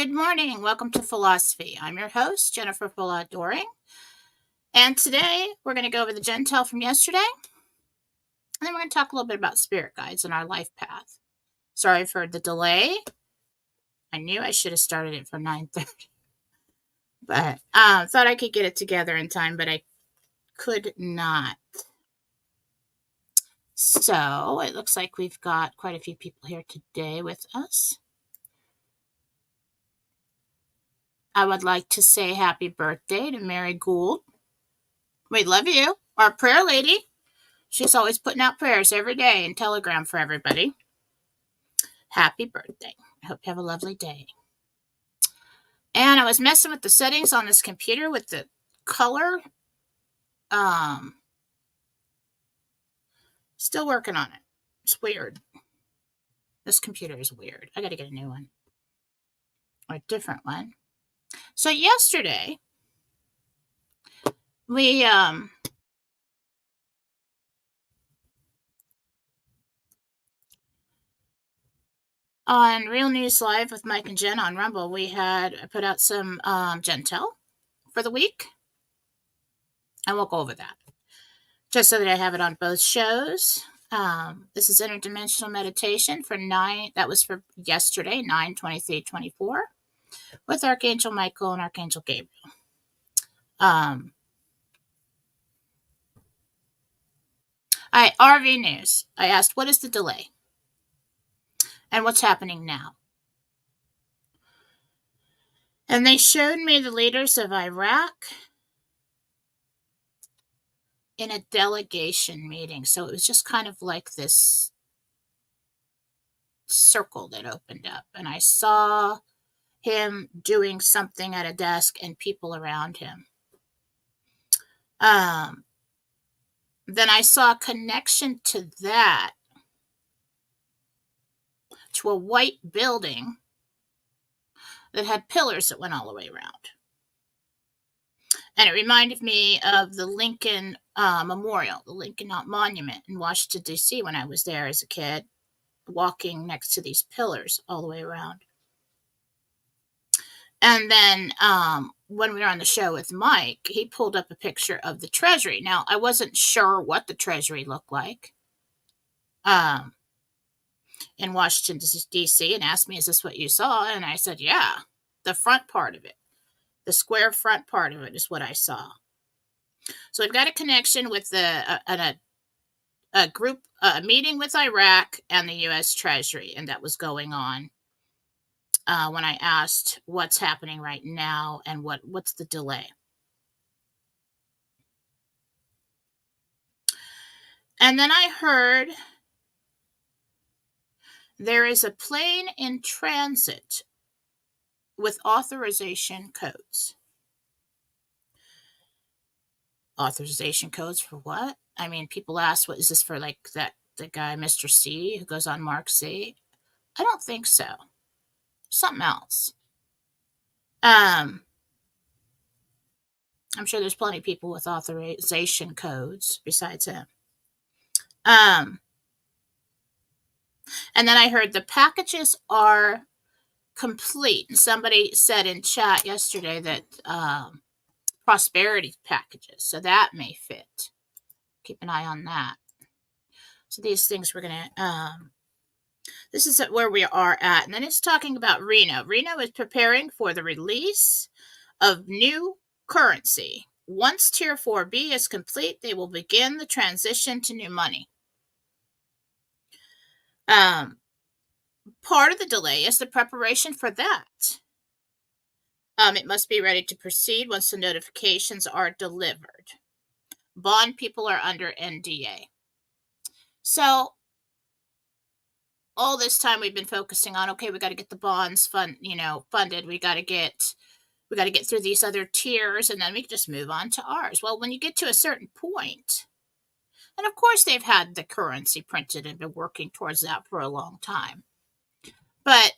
Good morning. Welcome to Fallawsophy. I'm your host, Jennifer Fallaw-Doering. And today we're going to go over the Jentel from yesterday. And then we're going to talk a little bit about spirit guides and our life path. Sorry for the delay. I knew I should have started it for 9:30. But thought I could get it together in time, but I could not. So it looks like we've got quite a few people here today with us. I would like to say happy birthday to Mary Gould. We love you. Our prayer lady. She's always putting out prayers every day in Telegram for everybody. Happy birthday. I hope you have a lovely day. And I was messing with the settings on this computer with the color. Still working on it. It's weird. This computer is weird. I got to get a new one. Or a different one. So yesterday, we on Real News Live with Mike and Jen on Rumble, I put out some Jentel for the week. And we'll go over that. Just so that I have it on both shows. This is interdimensional meditation for that was for yesterday, 9/23/24, with Archangel Michael and Archangel Gabriel. RV News. I asked, what is the delay? And what's happening now? And they showed me the leaders of Iraq in a delegation meeting. So it was just kind of like this circle that opened up. And I saw him doing something at a desk and people around him. Then I saw a connection to that, to a white building that had pillars that went all the way around. And it reminded me of the Lincoln Memorial, the Lincoln Monument in Washington, D.C. when I was there as a kid, walking next to these pillars all the way around. And then when we were on the show with Mike, he pulled up a picture of the Treasury. Now, I wasn't sure what the Treasury looked like in Washington, D.C., and asked me, is this what you saw? And I said, yeah, the front part of it. The square front part of it is what I saw. So we've got a connection with a group, a meeting with Iraq and the U.S. Treasury, and that was going on when I asked what's happening right now and what's the delay. And then I heard there is a plane in transit with authorization codes. Authorization codes for what? I mean, people ask, what is this for, like the guy, Mr. C, who goes on Mark C? I don't think so. Something else. I'm sure there's plenty of people with authorization codes besides him. And then I heard the packages are complete. And somebody said in chat yesterday that prosperity packages, so that may fit. Keep an eye on that. So these things we're going to, this is where we are at. And then it's talking about Reno. Reno is preparing for the release of new currency. Once Tier 4B is complete, they will begin the transition to new money. Part of the delay is the preparation for that. It must be ready to proceed once the notifications are delivered. Bond people are under NDA. So all this time we've been focusing on, okay, we got to get the bonds funded. We got to get through these other tiers, and then we can just move on to ours. Well, when you get to a certain point, and of course they've had the currency printed and been working towards that for a long time. But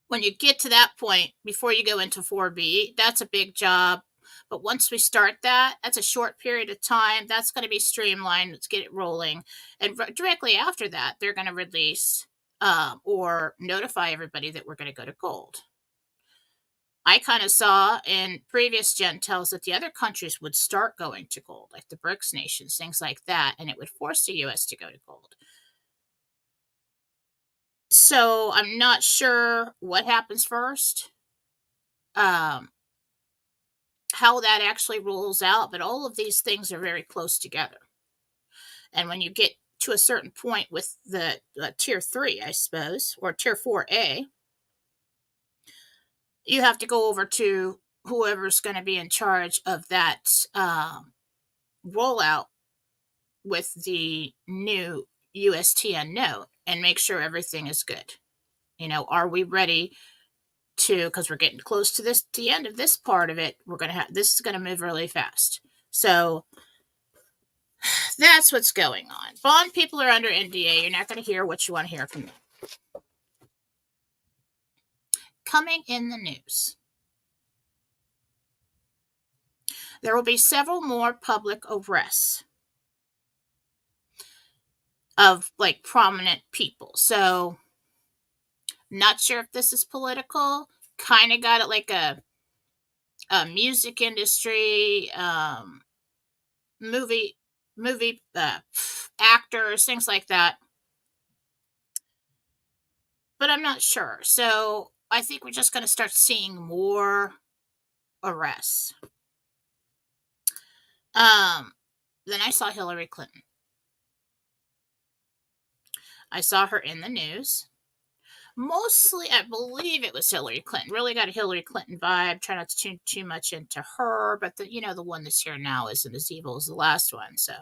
when you get to that point, before you go into 4B, that's a big job. But once we start that, that's a short period of time. That's going to be streamlined. Let's get it rolling. And directly after that, they're going to release or notify everybody that we're going to go to gold. I kind of saw in previous Gentels that the other countries would start going to gold, like the BRICS nations, things like that, and it would force the U.S. to go to gold. So I'm not sure what happens first, how that actually rolls out, but all of these things are very close together. And when you get to a certain point with the tier 3, I suppose, or tier 4A, you have to go over to whoever's going to be in charge of that rollout with the new USTN note and make sure everything is good. Are we ready to, because we're getting close to the end of this part of it, this is going to move really fast. So that's what's going on. Bond people are under NDA. You're not going to hear what you want to hear from them. Coming in the news, there will be several more public arrests of prominent people. So not sure if this is political. Kind of got it like a music industry, movie actors, things like that. But I'm not sure. So I think we're just going to start seeing more arrests. Then I saw Hillary Clinton. I saw her in the news. Mostly, I believe it was Hillary Clinton. Really got a Hillary Clinton vibe. Try not to tune too much into her, but the one that's here now isn't as evil as the last one. So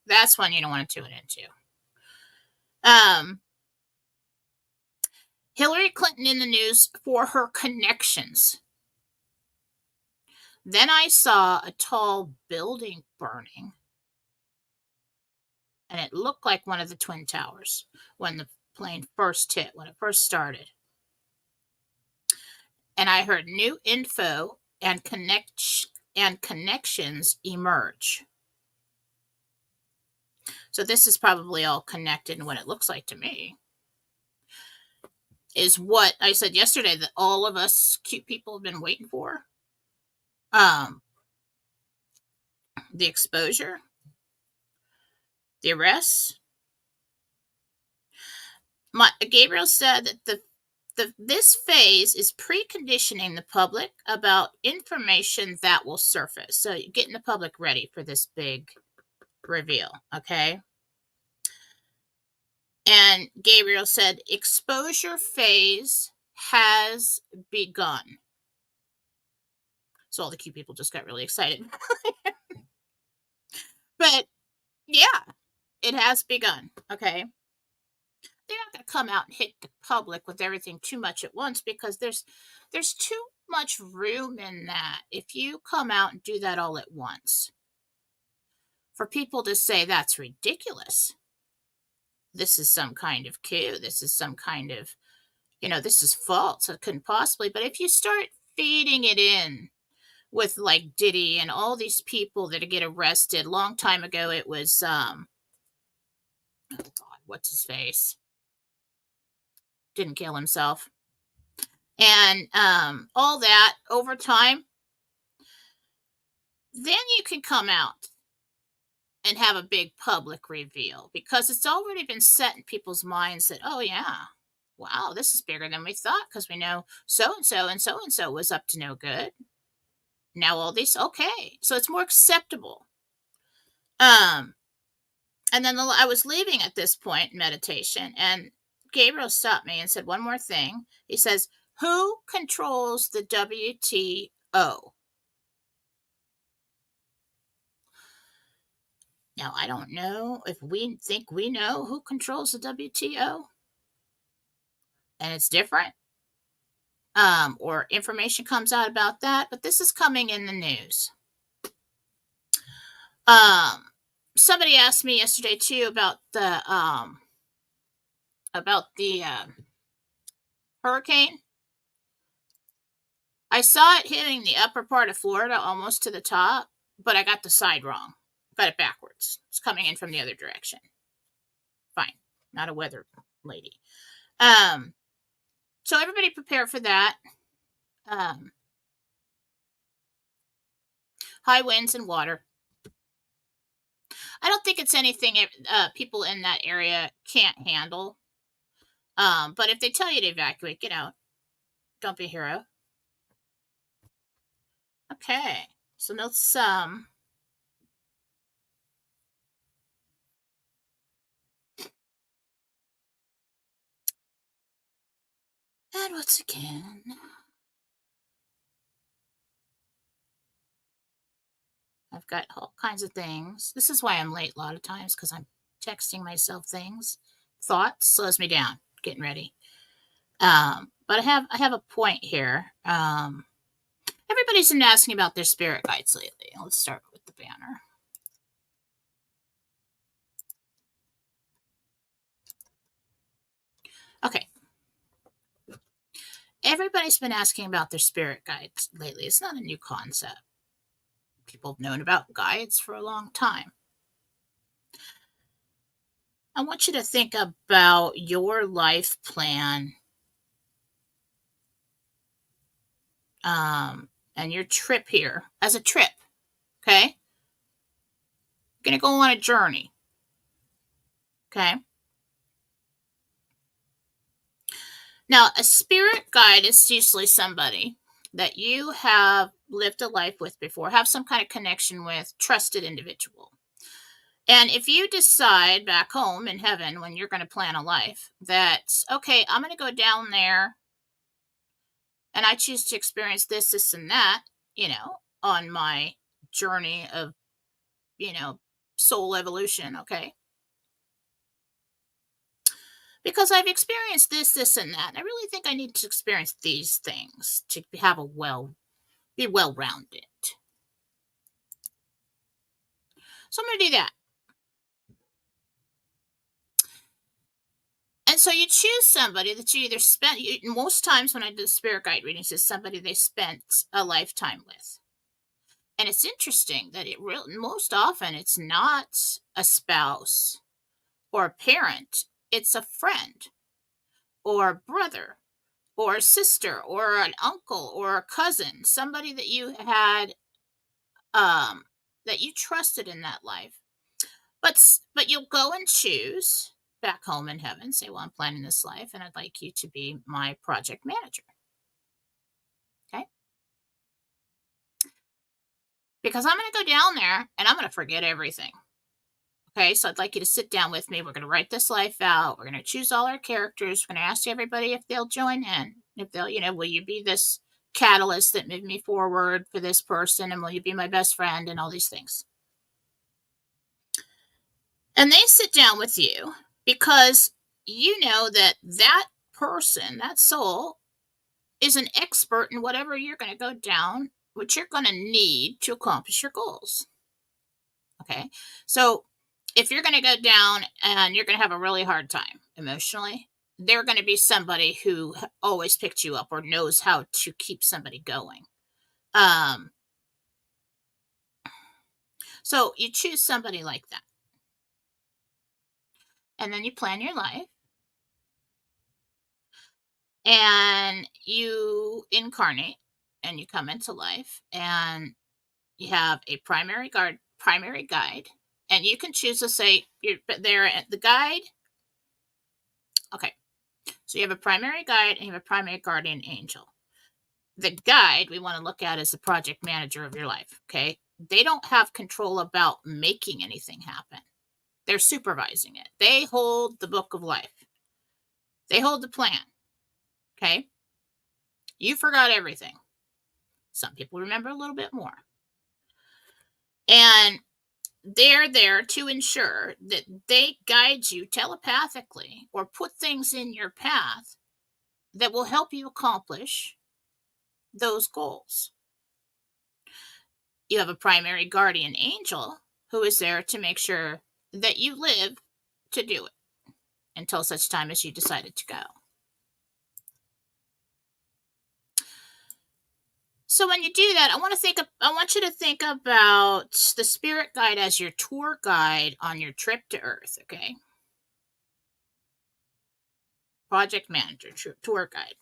that's one you don't want to tune into. Hillary Clinton in the news for her connections. Then I saw a tall building burning, and it looked like one of the Twin Towers when the plane first hit, when it first started. And I heard new info and connections emerge. So this is probably all connected, and what it looks like to me is what I said yesterday that all of us cute people have been waiting for. The exposure, the arrests. Gabriel said that this phase is preconditioning the public about information that will surface. So you're getting the public ready for this big reveal, okay? And Gabriel said, exposure phase has begun. So all the cute people just got really excited. But yeah, it has begun, okay? They're not going to come out and hit the public with everything too much at once, because there's too much room in that if you come out and do that all at once. For people to say that's ridiculous. This is some kind of coup. This is some kind of, this is false. It couldn't possibly. But if you start feeding it in with like Diddy and all these people that get arrested, long time ago it was, oh God, what's his face? Didn't kill himself. And all that over time, then you can come out and have a big public reveal, because it's already been set in people's minds that, oh yeah, wow, this is bigger than we thought, because we know so-and-so and so-and-so was up to no good. Now all these, okay. So it's more acceptable. And then I was leaving at this point in meditation, and Gabriel stopped me and said one more thing. He says, who controls the WTO? Now, I don't know if we think we know who controls the WTO, and it's different, or information comes out about that, but this is coming in the news. Somebody asked me yesterday too about the hurricane. I saw it hitting the upper part of Florida, almost to the top, but I got the side wrong. Got it backwards. It's coming in from the other direction. Fine. Not a weather lady. Um, so everybody prepare for that. Um, high winds and water. I don't think it's anything people in that area can't handle. But if they tell you to evacuate, get out. Don't be a hero. Okay. So note some. And once again, I've got all kinds of things. This is why I'm late a lot of times, because I'm texting myself things. Thoughts slows me down. Getting ready. But I have a point here. Everybody's been asking about their spirit guides lately. Let's start with the banner. Okay. Everybody's been asking about their spirit guides lately. It's not a new concept. People have known about guides for a long time. I want you to think about your life plan, and your trip here as a trip. Okay. You're going to go on a journey. Okay. Now, a spirit guide is usually somebody that you have lived a life with before, have some kind of connection with, trusted individual. And if you decide back home in heaven when you're going to plan a life that, okay, I'm going to go down there and I choose to experience this, this, and that, on my journey of, soul evolution, okay? Because I've experienced this, this, and that. And I really think I need to experience these things to have be well rounded. So I'm going to do that. And so you choose somebody that you either spent, most times when I do spirit guide readings, is somebody they spent a lifetime with. And it's interesting that most often it's not a spouse or a parent, it's a friend or a brother or a sister or an uncle or a cousin, somebody that you had, that you trusted in that life. But you'll go and choose back home in heaven, say, well, I'm planning this life and I'd like you to be my project manager. Okay. Because I'm going to go down there and I'm going to forget everything. Okay. So I'd like you to sit down with me. We're going to write this life out. We're going to choose all our characters. We're going to ask everybody if they'll join in. If they'll, will you be this catalyst that moved me forward for this person? And will you be my best friend and all these things? And they sit down with you because you know that person, that soul, is an expert in whatever you're going to go down, what you're going to need to accomplish your goals. Okay. So if you're going to go down and you're going to have a really hard time emotionally, they're going to be somebody who always picked you up or knows how to keep somebody going. So you choose somebody like that. And then you plan your life. And you incarnate and you come into life and you have a primary guide, and you can choose to say you're there at the guide. Okay. So you have a primary guide and you have a primary guardian angel. The guide we want to look at as the project manager of your life. Okay. They don't have control about making anything happen. They're supervising it. They hold the book of life. They hold the plan. Okay. You forgot everything. Some people remember a little bit more. And they're there to ensure that they guide you telepathically or put things in your path that will help you accomplish those goals. You have a primary guardian angel who is there to make sure that you live to do it until such time as you decided to go. So when you do that, I want you to think about the spirit guide as your tour guide on your trip to Earth, okay? project manager, tour guide.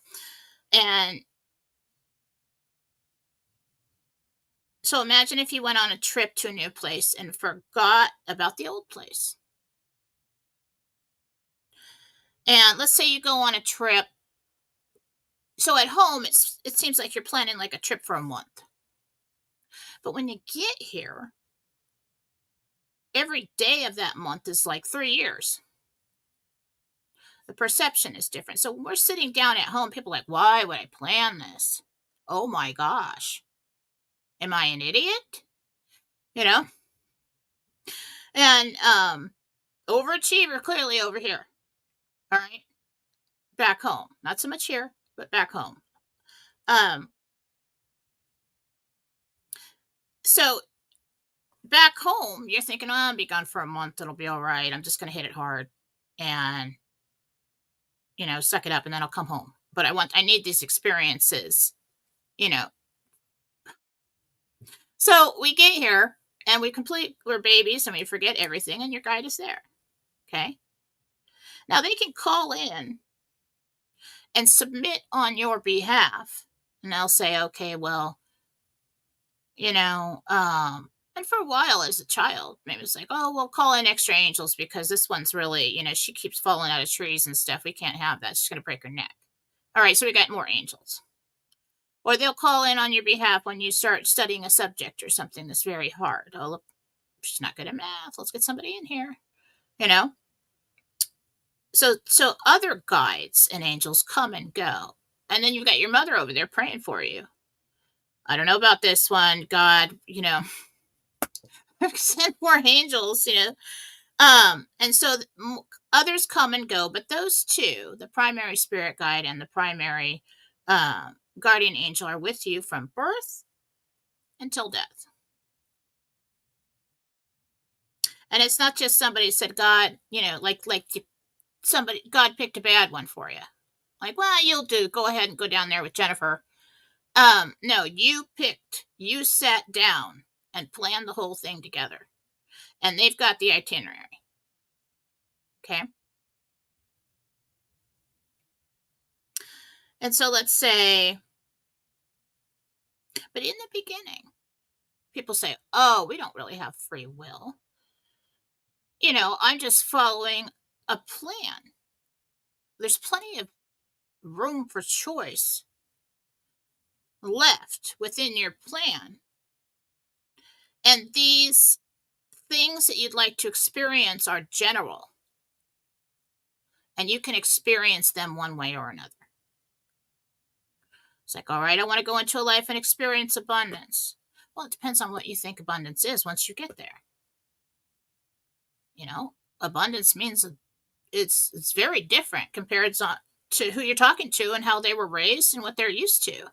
And so imagine if you went on a trip to a new place and forgot about the old place. And let's say you go on a trip. So at home, it seems like you're planning like a trip for a month. But when you get here, every day of that month is like 3 years. The perception is different. So when we're sitting down at home, people are like, why would I plan this? Oh my gosh. Am I an idiot? You know? And overachiever clearly over here. All right. Back home. Not so much here, but back home. So back home, you're thinking, oh, I'll be gone for a month. It'll be all right. I'm just going to hit it hard and, suck it up, and then I'll come home. But I need these experiences, So we get here and we're babies and we forget everything, and your guide is there. Okay. Now they can call in and submit on your behalf, and they'll say, okay, well, and for a while as a child, maybe it's like, oh, we'll call in extra angels because this one's really, she keeps falling out of trees and stuff. We can't have that. She's going to break her neck. All right, so we got more angels. Or they'll call in on your behalf when you start studying a subject or something that's very hard. Oh, look, she's not good at math. Let's get somebody in here, So other guides and angels come and go. And then you've got your mother over there praying for you. I don't know about this one. God, send more angels, And so others come and go, but those two, the primary spirit guide and the primary guardian angel, are with you from birth until death. And it's not just somebody said, God, like God picked a bad one for you. Like, well, you'll do. Go ahead and go down there with Jennifer. No, you sat down and planned the whole thing together. And they've got the itinerary. Okay. And so let's say, but in the beginning, people say, oh, we don't really have free will. I'm just following a plan. There's plenty of room for choice left within your plan. And these things that you'd like to experience are general. And you can experience them one way or another. It's like, all right, I want to go into a life and experience abundance. Well, it depends on what you think abundance is once you get there. Abundance means it's very different compared to who you're talking to and how they were raised and what they're used to.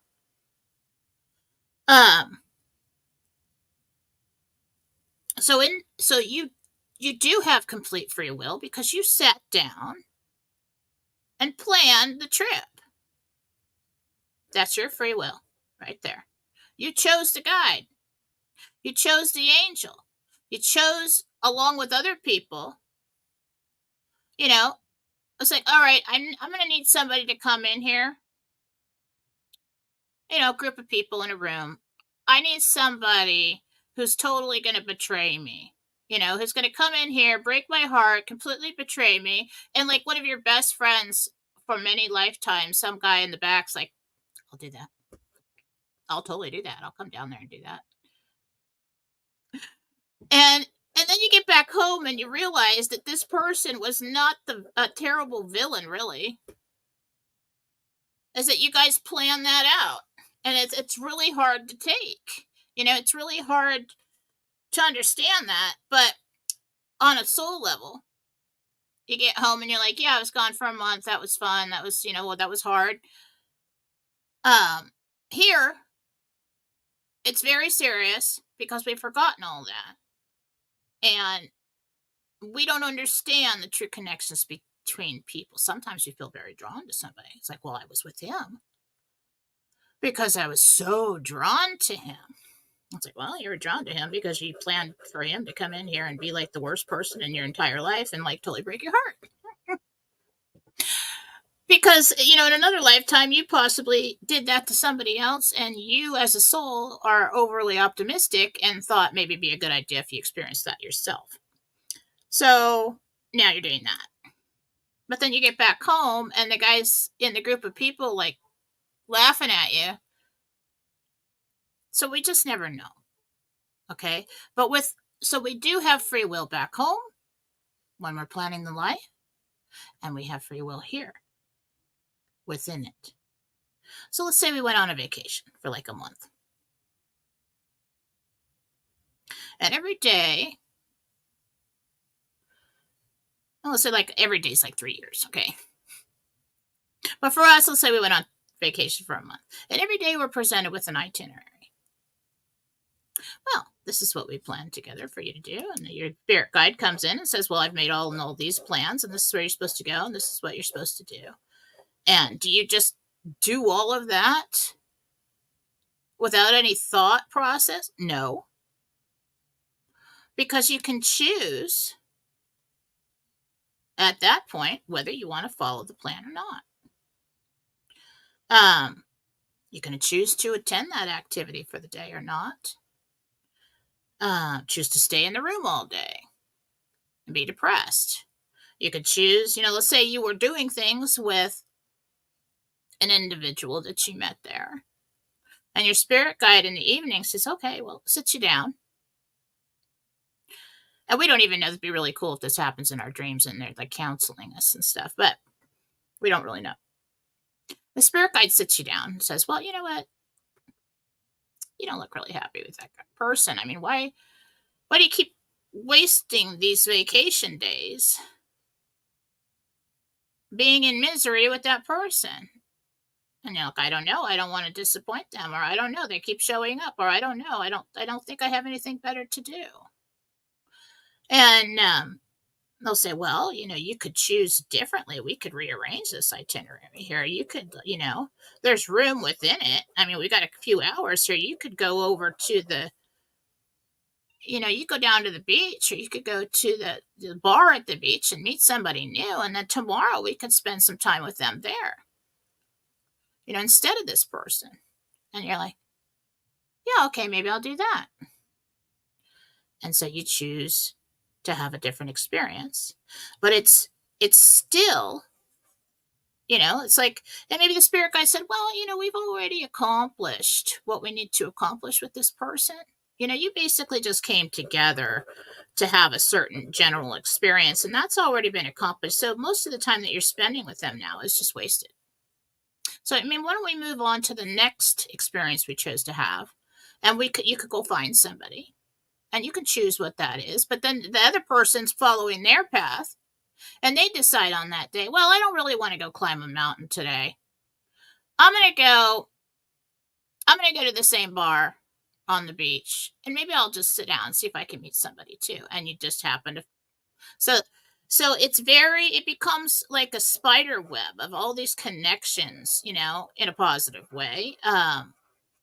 So you do have complete free will because you sat down and planned the trip. That's your free will right there. You chose the guide. You chose the angel. You chose along with other people. It's like, all right, I'm going to need somebody to come in here. Group of people in a room. I need somebody who's totally going to betray me. Who's going to come in here, break my heart, completely betray me. And like one of your best friends for many lifetimes, some guy in the back's like, I'll do that. I'll totally do that. I'll come down there and do that. And then you get back home and you realize that this person was not a terrible villain, really. Is that you guys plan that out. And it's really hard to take. It's really hard to understand that. But on a soul level, you get home and you're like, yeah, I was gone for a month. That was fun. That was, that was hard. Here, it's very serious because we've forgotten all that. And we don't understand the true connections between people. Sometimes you feel very drawn to somebody. It's like, well, I was with him because I was so drawn to him. It's like, well, you were drawn to him because you planned for him to come in here and be like the worst person in your entire life and like totally break your heart. Because, in another lifetime, you possibly did that to somebody else, and you as a soul are overly optimistic and thought maybe it'd be a good idea if you experienced that yourself. So now you're doing that. But then you get back home, and the guys in the group of people, like, laughing at you. So we just never know. Okay? So we do have free will back home when we're planning the life, and we have free will here within it. So let's say we went on a vacation for like a month. And every day, let's say like every day is like 3 years, okay? But for us, let's say we went on vacation for a month. And every day we're presented with an itinerary. Well, this is what we planned together for you to do. And your spirit guide comes in and says, well, I've made all these plans, and this is where you're supposed to go, and this is what you're supposed to do. And do you just do all of that without any thought process? No. Because you can choose at that point whether you want to follow the plan or not. You can choose to attend that activity for the day or not. Choose to stay in the room all day and be depressed. You could choose, let's say you were doing things with an individual that you met there, and your spirit guide in the evening says, okay, well, sit you down. And we don't even know. It'd be really cool if this happens in our dreams and they're like counseling us and stuff, but we don't really know. The spirit guide sits you down and says, well, you know what? You don't look really happy with that person. I mean, why do you keep wasting these vacation days being in misery with that person? And you're like, I don't know. I don't want to disappoint them, or I don't know. They keep showing up, or I don't know. I don't think I have anything better to do. And they'll say, well, you could choose differently. We could rearrange this itinerary here. You could, there's room within it. I mean, we got a few hours here. You could go over to you go down to the beach, or you could go to the bar at the beach and meet somebody new. And then tomorrow we could spend some time with them there, instead of this person. And you're like, yeah, okay, maybe I'll do that. And so you choose to have a different experience, but it's still, it's like, and maybe the spirit guide said, well, we've already accomplished what we need to accomplish with this person. You basically just came together to have a certain general experience, and that's already been accomplished. So most of the time that you're spending with them now is just wasted. So, I mean, why don't we move on to the next experience we chose to have? And you could go find somebody, and you can choose what that is. But then the other person's following their path, and they decide on that day, well, I don't really want to go climb a mountain today. I'm going to go to the same bar on the beach, and maybe I'll just sit down and see if I can meet somebody too. And you just happen to, so it becomes like a spider web of all these connections, in a positive way,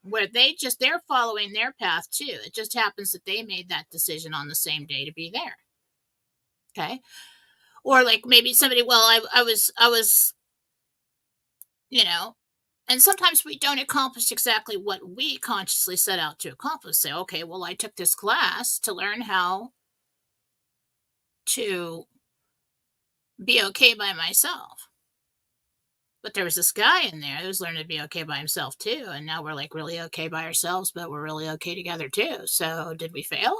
where they're following their path too. It just happens that they made that decision on the same day to be there. Okay. Or like maybe somebody, well, I was, and sometimes we don't accomplish exactly what we consciously set out to accomplish. Say, okay, well, I took this class to learn how to be okay by myself. But there was this guy in there that was learning to be okay by himself too. And now we're like really okay by ourselves, but we're really okay together too. So did we fail?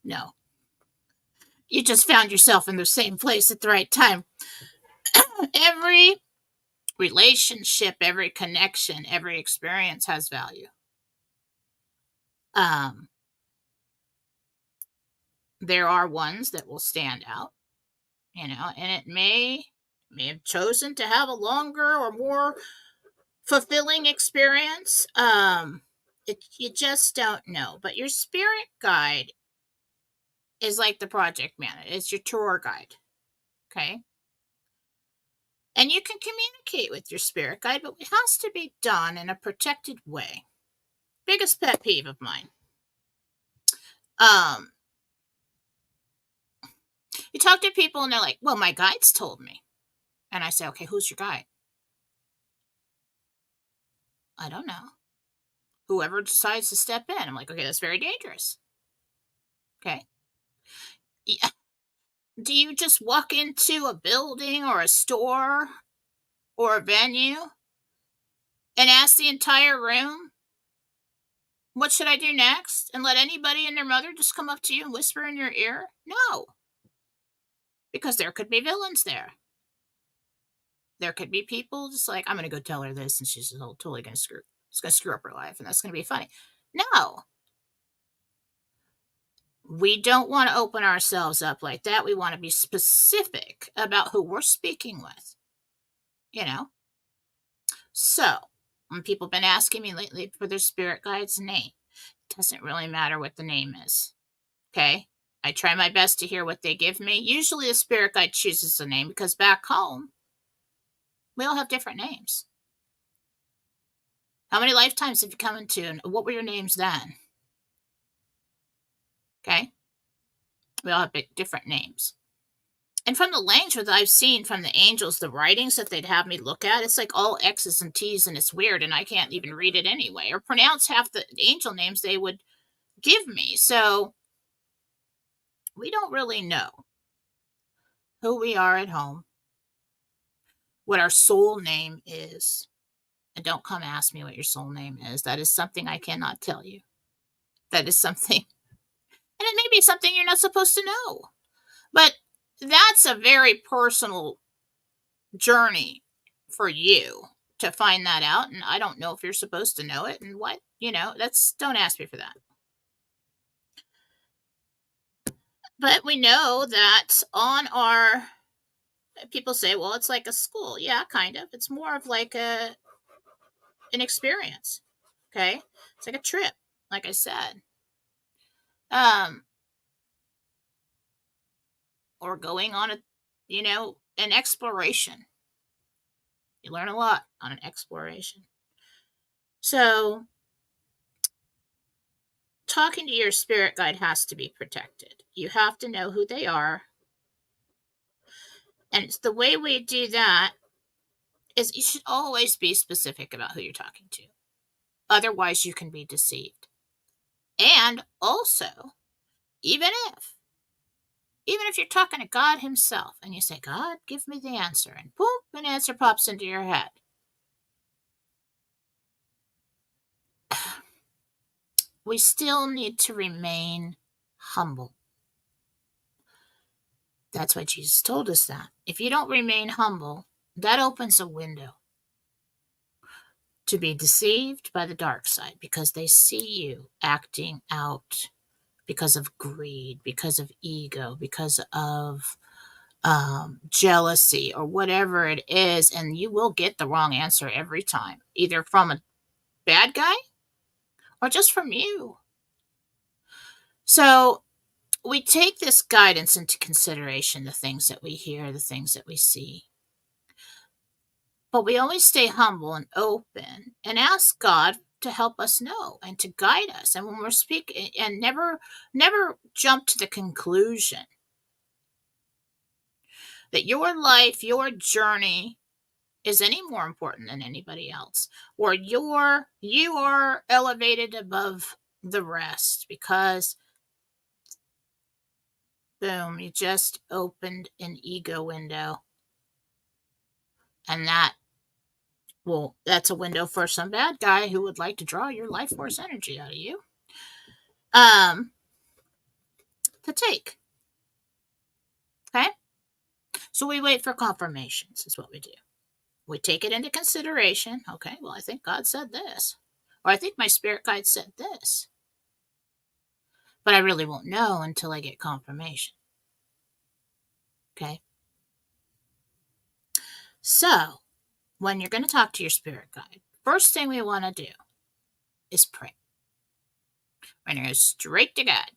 No. You just found yourself in the same place at the right time. Every relationship, every connection, every experience has value. There are ones that will stand out, and it may have chosen to have a longer or more fulfilling experience. You just don't know. But your spirit guide is like the project manager. It's your tour guide. Okay. And you can communicate with your spirit guide, but it has to be done in a protected way. Biggest pet peeve of mine. You talk to people and they're like, well, my guides told me. And I say, okay, who's your guide? I don't know. Whoever decides to step in. I'm like, okay, that's very dangerous. Okay. Yeah. Do you just walk into a building or a store or a venue and ask the entire room, what should I do next? And let anybody and their mother just come up to you and whisper in your ear? No, because there could be villains there. There could be people just like, I'm going to go tell her this, and she's totally going to screw up her life, and that's going to be funny. No, we don't want to open ourselves up like that. We want to be specific about who we're speaking with, you know? So, when people have been asking me lately for their spirit guide's name, it doesn't really matter what the name is. Okay? I try my best to hear what they give me. Usually, the spirit guide chooses a name because back home, we all have different names. How many lifetimes have you come into, and what were your names then? Okay? We all have different names. And from the language that I've seen from the angels, the writings that they'd have me look at, it's like all X's and T's, and it's weird, and I can't even read it anyway, or pronounce half the angel names they would give me. So we don't really know who we are at home, what our soul name is. And don't come ask me what your soul name is. That is something I cannot tell you. That is something, and it may be something you're not supposed to know. But that's a very personal journey for you to find that out. And I don't know if you're supposed to know it and what, don't ask me for that. But we know that people say, well, it's like a school. Yeah, kind of. It's more of like an experience. Okay. It's like a trip, like I said. Or going on an exploration. You learn a lot on an exploration. So talking to your spirit guide has to be protected. You have to know who they are. And the way we do that is you should always be specific about who you're talking to. Otherwise, you can be deceived. And also, even if you're talking to God himself and you say, God, give me the answer, and boom, an answer pops into your head. We still need to remain humble. That's why Jesus told us that. If you don't remain humble, that opens a window to be deceived by the dark side, because they see you acting out because of greed, because of ego, because of jealousy, or whatever it is, and you will get the wrong answer every time, either from a bad guy or just from you. So we take this guidance into consideration, the things that we hear, the things that we see. But we always stay humble and open and ask God to help us know and to guide us. And when we're speaking, and never jump to the conclusion that your life, your journey is any more important than anybody else, or you are elevated above the rest because boom, you just opened an ego window. And that's a window for some bad guy who would like to draw your life force energy out of you. To take. Okay? So we wait for confirmations, is what we do. We take it into consideration. Okay, well, I think God said this. Or I think my spirit guide said this. But I really won't know until I get confirmation. Okay? So, when you're going to talk to your spirit guide, first thing we want to do is pray. We're going to go straight to God.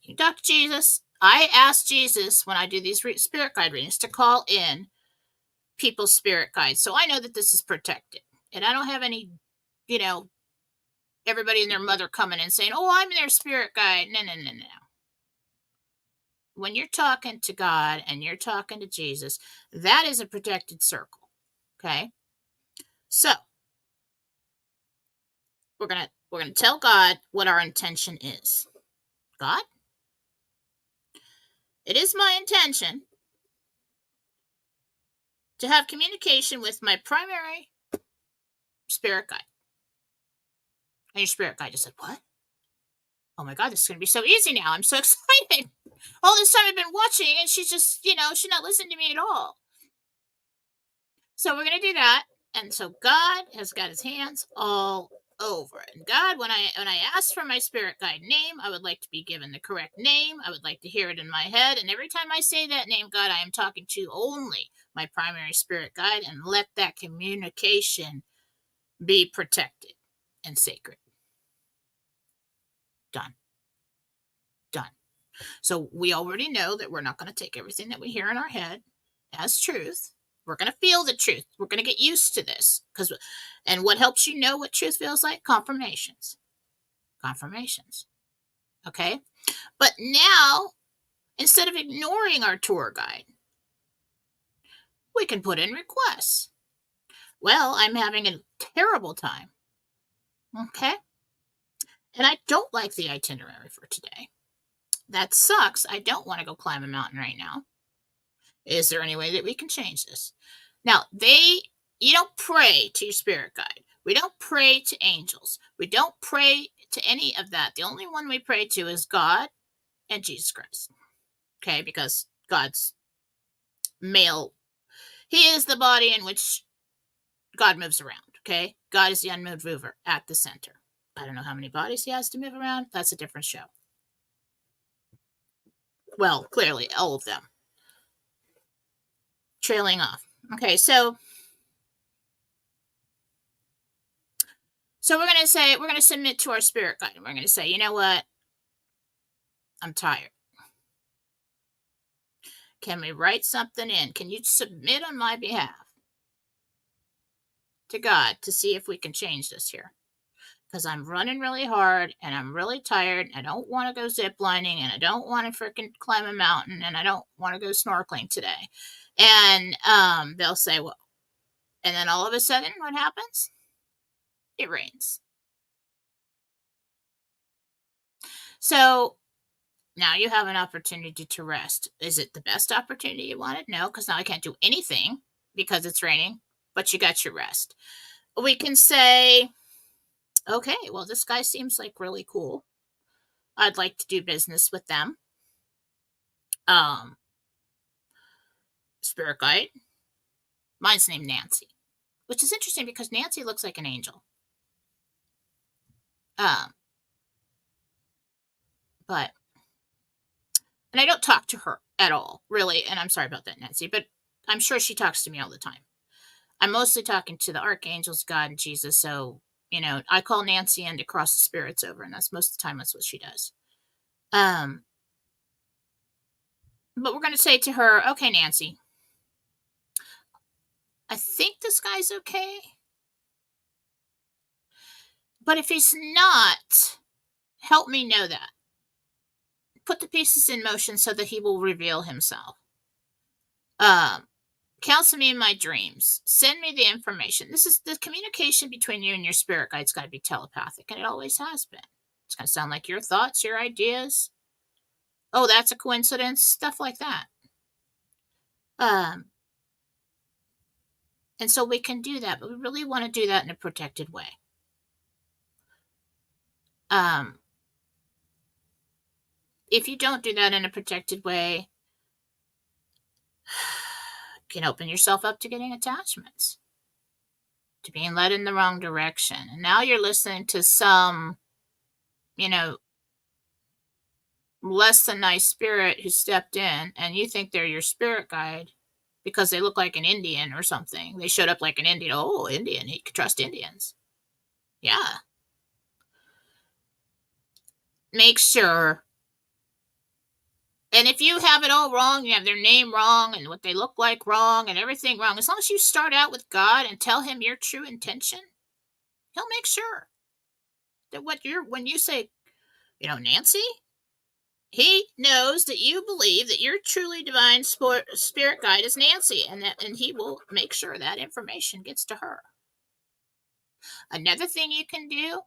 You talk to Jesus. I ask Jesus, when I do these spirit guide readings, to call in people's spirit guides, so I know that this is protected. And I don't have any, everybody and their mother coming and saying, oh, I'm their spirit guide. No. when you're talking to God and you're talking to Jesus, that is a protected circle. Okay? So, we're going to tell God what our intention is. God, it is my intention to have communication with my primary spirit guide. And your spirit guide just said, what? Oh my God, this is going to be so easy now. I'm so excited. All this time I've been watching and she's just, she's not listening to me at all. So we're going to do that. And so God has got his hands all over it. And God, when I ask for my spirit guide name, I would like to be given the correct name. I would like to hear it in my head. And every time I say that name, God, I am talking to only my primary spirit guide, and let that communication be protected and sacred. Done. So we already know that we're not going to take everything that we hear in our head as truth. We're going to feel the truth. We're going to get used to this. And what helps you know what truth feels like? Confirmations. Okay? But now, instead of ignoring our tour guide, we can put in requests. Well, I'm having a terrible time. Okay? And I don't like the itinerary for today. That sucks. I don't want to go climb a mountain right now. Is there any way that we can change this? Now, you don't pray to your spirit guide. We don't pray to angels. We don't pray to any of that. The only one we pray to is God and Jesus Christ. Okay, because God's male. He is the body in which God moves around. Okay, God is the unmoved mover at the center. I don't know how many bodies he has to move around. That's a different show. Well, clearly, all of them. Trailing off. Okay, so we're going to submit to our spirit guide. And we're going to say, you know what? I'm tired. Can we write something in? Can you submit on my behalf to God to see if we can change this here? Because I'm running really hard and I'm really tired. I don't want to go zip lining and I don't want to freaking climb a mountain and I don't want to go snorkeling today. And they'll say, well, and then all of a sudden, what happens? It rains. So now you have an opportunity to rest. Is it the best opportunity you wanted? No, because now I can't do anything because it's raining, but you got your rest. We can say, okay, well, this guy seems like really cool. I'd like to do business with them. Spirit guide. Mine's named Nancy, which is interesting because Nancy looks like an angel. And I don't talk to her at all, really. And I'm sorry about that, Nancy, but I'm sure she talks to me all the time. I'm mostly talking to the archangels, God, and Jesus. So, I call Nancy in to cross the spirits over, and that's most of the time that's what she does. But we're going to say to her, okay, Nancy, I think this guy's okay. But if he's not, help me know that. Put the pieces in motion so that he will reveal himself. Counsel me in my dreams. Send me the information. This is the communication between you and your spirit guide's got to be telepathic, and it always has been. It's going to sound like your thoughts, your ideas. Oh, that's a coincidence. Stuff like that. And so we can do that, but we really want to do that in a protected way. If you don't do that in a protected way, you can open yourself up to getting attachments, to being led in the wrong direction. And now you're listening to some, less than nice spirit who stepped in, and you think they're your spirit guide because they look like an Indian or something. They showed up like an Indian. Oh, Indian. You can trust Indians. Yeah. Make sure. And if you have it all wrong, you have their name wrong and what they look like wrong and everything wrong, as long as you start out with God and tell him your true intention, he'll make sure that when you say, Nancy, He knows that you believe that your truly divine spirit guide is Nancy, and he will make sure that information gets to her. Another thing you can do,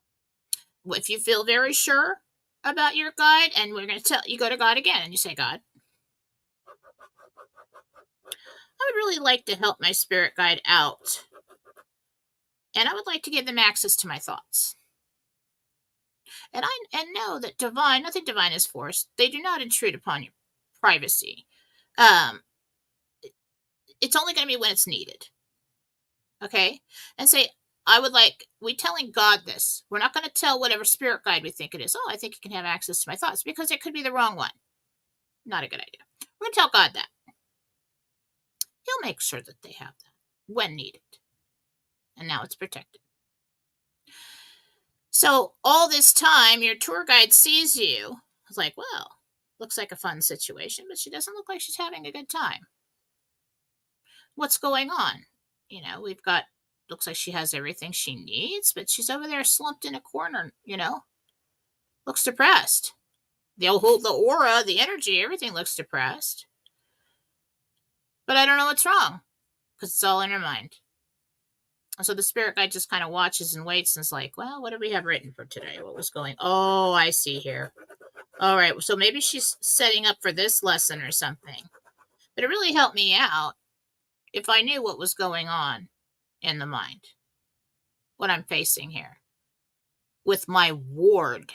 if you feel very sure about your guide, and we're going to tell you, go to God again, and you say, God, I would really like to help my spirit guide out, and I would like to give them access to my thoughts. And know that nothing divine is forced. They do not intrude upon your privacy. It's only going to be when it's needed. Okay? And say, we telling God this. We're not going to tell whatever spirit guide we think it is. Oh, I think you can have access to my thoughts, because it could be the wrong one. Not a good idea. We're going to tell God that. He'll make sure that they have that when needed. And now it's protected. So all this time, your tour guide sees you. It's like, well, looks like a fun situation, but she doesn't look like she's having a good time. What's going on? Looks like she has everything she needs, but she's over there slumped in a corner, looks depressed. The aura, the energy, everything looks depressed. But I don't know what's wrong, because it's all in her mind. So the spirit guide just kind of watches and waits and is like, well, what do we have written for today? What was going? Oh, I see here. All right. So maybe she's setting up for this lesson or something. But it really helped me out if I knew what was going on in the mind, what I'm facing here with my ward.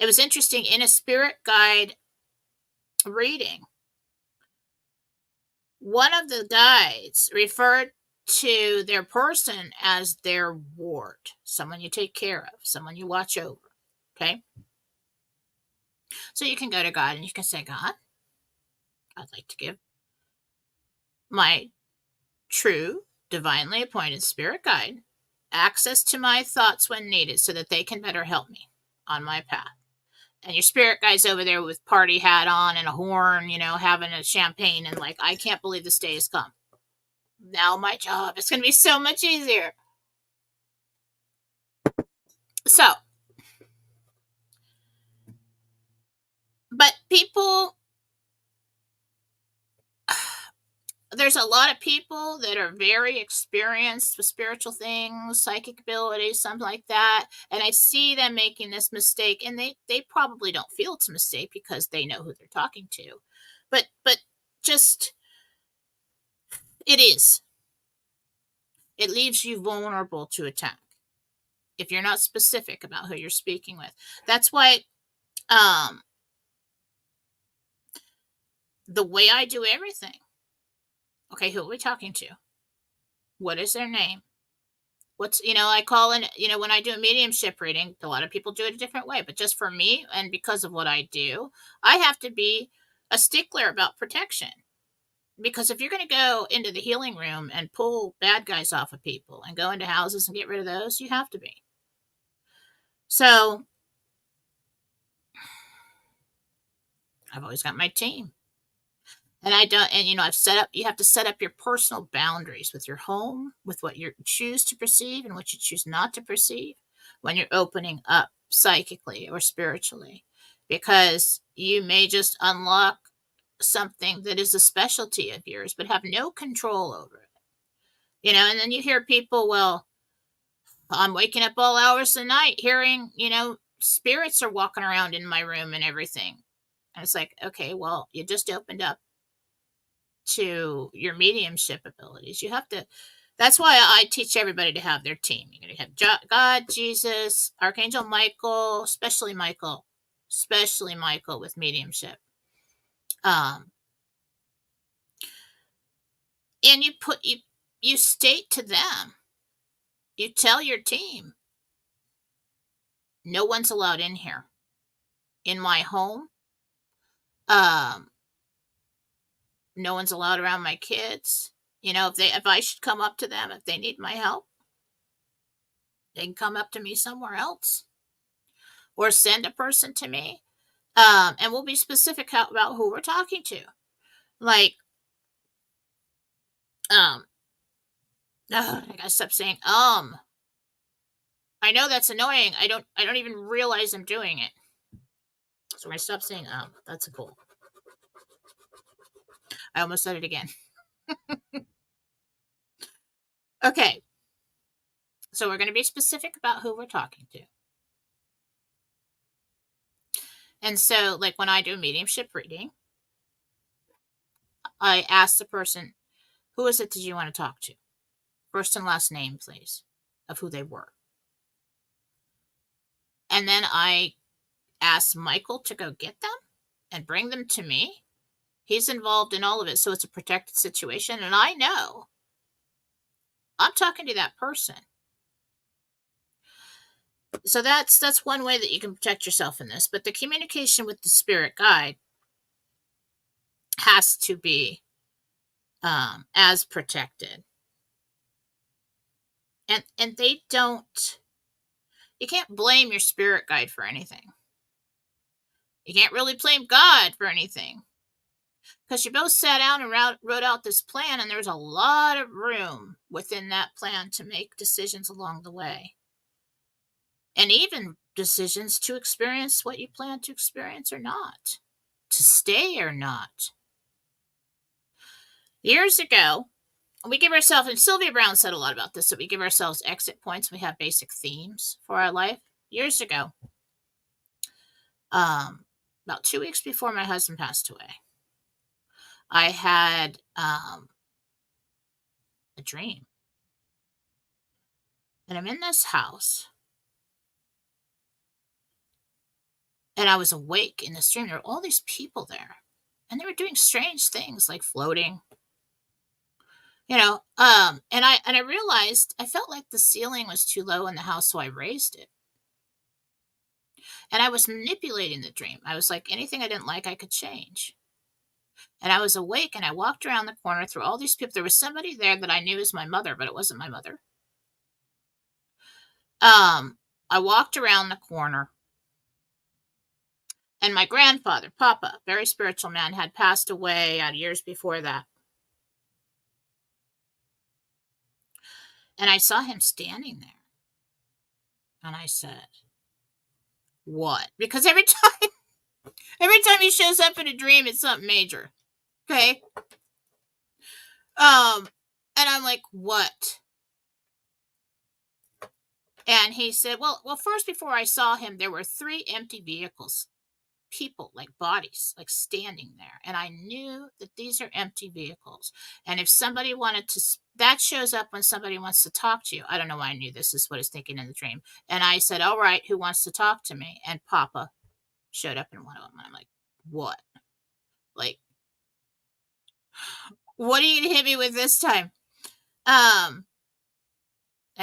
It was interesting in a spirit guide reading. One of the guides referred to their person as their ward, someone you take care of, someone you watch over. Okay? So you can go to God and you can say, God, I'd like to give my true, divinely appointed spirit guide access to my thoughts when needed so that they can better help me on my path. And your spirit guide's over there with party hat on and a horn, having a champagne and like, I can't believe this day has come. Now my job is going to be so much easier. So, but there's a lot of people that are very experienced with spiritual things, psychic abilities, something like that. And I see them making this mistake, and they probably don't feel it's a mistake because they know who they're talking to. But just, it is. It leaves you vulnerable to attack if you're not specific about who you're speaking with. That's why the way I do everything. Okay, who are we talking to? What is their name? I call in, when I do a mediumship reading, a lot of people do it a different way, but just for me, and because of what I do, I have to be a stickler about protection. Because if you're going to go into the healing room and pull bad guys off of people and go into houses and get rid of those, you have to be. So I've always got my team. And you have to set up your personal boundaries with your home, with what you choose to perceive and what you choose not to perceive when you're opening up psychically or spiritually, because you may just unlock something that is a specialty of yours, but have no control over it. And then you hear people, well, I'm waking up all hours of the night hearing, spirits are walking around in my room and everything. And it's like, okay, well, you just opened up to your mediumship abilities. You have to, that's why I teach everybody to have their team. You're going to have God, Jesus, Archangel Michael, especially Michael with mediumship. And you state to them, you tell your team, no one's allowed in here. In my home, no one's allowed around my kids. If I should come up to them, if they need my help, they can come up to me somewhere else or send a person to me. And we'll be specific about who we're talking to. Like, I gotta stop saying, I know that's annoying. I don't even realize I'm doing it. So we're going to stop saying, that's a goal. I almost said it again. Okay. So we're going to be specific about who we're talking to. And so, like when I do mediumship reading, I ask the person, who is it that you want to talk to? First and last name, please, of who they were. And then I ask Michael to go get them and bring them to me. He's involved in all of it, so it's a protected situation. And I know I'm talking to that person. So that's one way that you can protect yourself in this. But the communication with the spirit guide has to be as protected. And they don't, you can't blame your spirit guide for anything. You can't really blame God for anything. Because you both sat down and wrote out this plan, and there's a lot of room within that plan to make decisions along the way. And even decisions to experience what you plan to experience or not, to stay or not. Years ago, we give ourselves, and Sylvia Brown said a lot about this, that we give ourselves exit points. We have basic themes for our life. Years ago, about 2 weeks before my husband passed away, I had a dream. And I'm in this house. And I was awake in this dream. There were all these people there. And they were doing strange things like floating. And I realized I felt like the ceiling was too low in the house, so I raised it. And I was manipulating the dream. I was like, anything I didn't like, I could change. And I was awake, and I walked around the corner through all these people. There was somebody there that I knew was my mother, but it wasn't my mother. I walked around the corner, and my grandfather, Papa, very spiritual man, had passed away years before that. And I saw him standing there. And I said, what? Because every time he shows up in a dream, it's something major. Okay? And I'm like, what? And he said, well, first, before I saw him, there were 3 empty vehicles, people, like bodies, like standing there. And I knew that these are empty vehicles. And if somebody wanted to, that shows up when somebody wants to talk to you. I don't know why I knew this is what he's thinking in the dream. And I said, all right, who wants to talk to me? And Papa showed up in one of them. And I'm like, what? Like, what are you going to hit me with this time? And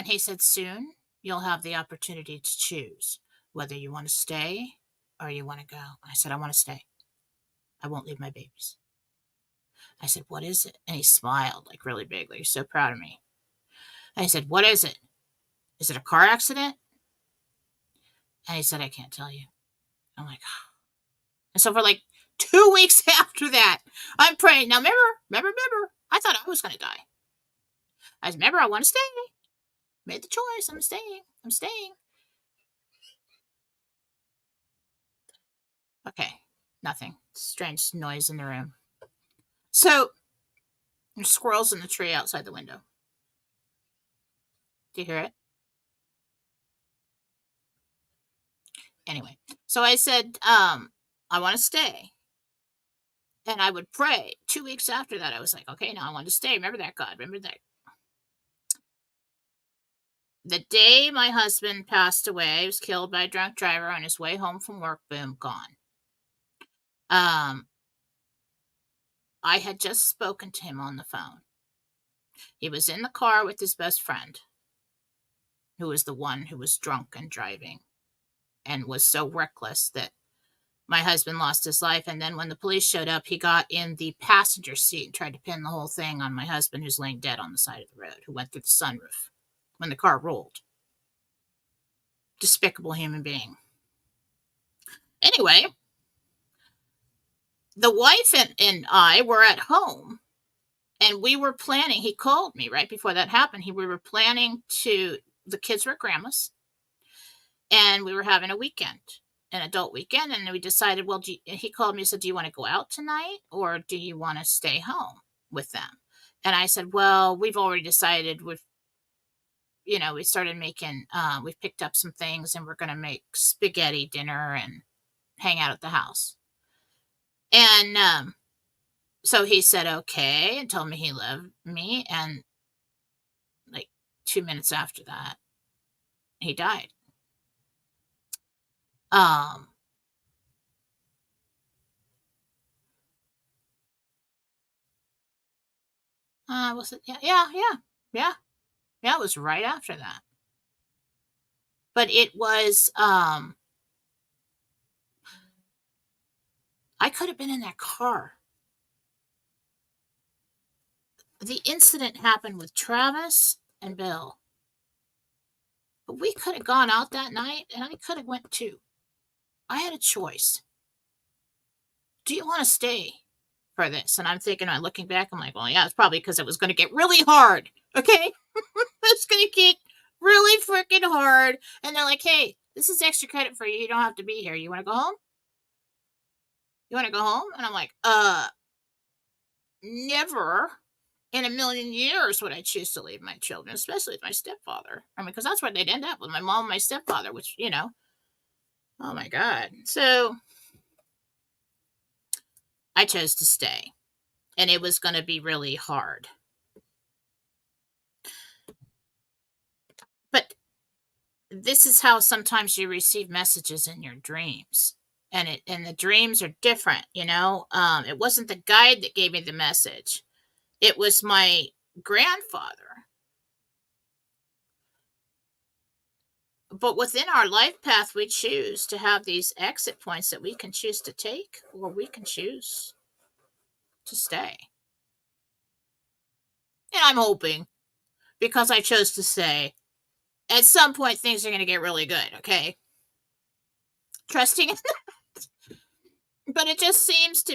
he said, soon you'll have the opportunity to choose whether you want to stay or you want to go. I said, I want to stay. I won't leave my babies. I said, what is it? And he smiled like really big, like he's so proud of me. And I said, what is it? Is it a car accident? And he said, I can't tell you. I'm like, oh. And so for like 2 weeks after that, I'm praying. Now remember, I thought I was going to die. I said, remember, I want to stay. Made the choice. I'm staying. Okay, nothing. Strange noise in the room. So, there's squirrels in the tree outside the window. Do you hear it? Anyway, so I said, I want to stay. And I would pray. 2 weeks after that, I was like, okay, now I want to stay. Remember that, God. Remember that. The day my husband passed away, he was killed by a drunk driver on his way home from work. Boom, gone. I had just spoken to him on the phone. He was in the car with his best friend, who was the one who was drunk and driving and was so reckless that my husband lost his life. And then when the police showed up, he got in the passenger seat and tried to pin the whole thing on my husband, who's laying dead on the side of the road, who went through the sunroof when the car rolled. Despicable human being. Anyway, the wife and I were at home, and we were planning. He called me right before that happened. We were planning the kids were at grandma's, and we were having a weekend. an adult weekend, and we decided, well, he called me and said, do you want to go out tonight or do you want to stay home with them? And I said, well, we've already decided we started making, we picked up some things and we're going to make spaghetti dinner and hang out at the house. And so he said, okay, and told me he loved me. And like 2 minutes after that, he died. Was it? Yeah. It was right after that. But it was, I could have been in that car. The incident happened with Travis and Bill. But we could have gone out that night and I could have went too. I had a choice. Do you want to stay for this? And I'm thinking, I'm looking back, I'm like, well, yeah, it's probably because it was going to get really hard. Okay. It's going to get really freaking hard. And they're like, hey, this is extra credit for you. You don't have to be here. You want to go home? You want to go home? And I'm like, never in a million years would I choose to leave my children, especially with my stepfather. I mean, because that's where they'd end up, with my mom and my stepfather, which, oh my God. So I chose to stay, and it was going to be really hard. But this is how sometimes you receive messages in your dreams, and the dreams are different. It wasn't the guide that gave me the message. It was my grandfather. But within our life path, we choose to have these exit points that we can choose to take, or we can choose to stay. And I'm hoping, because I chose to stay, at some point things are going to get really good, okay? Trusting in that. But it seems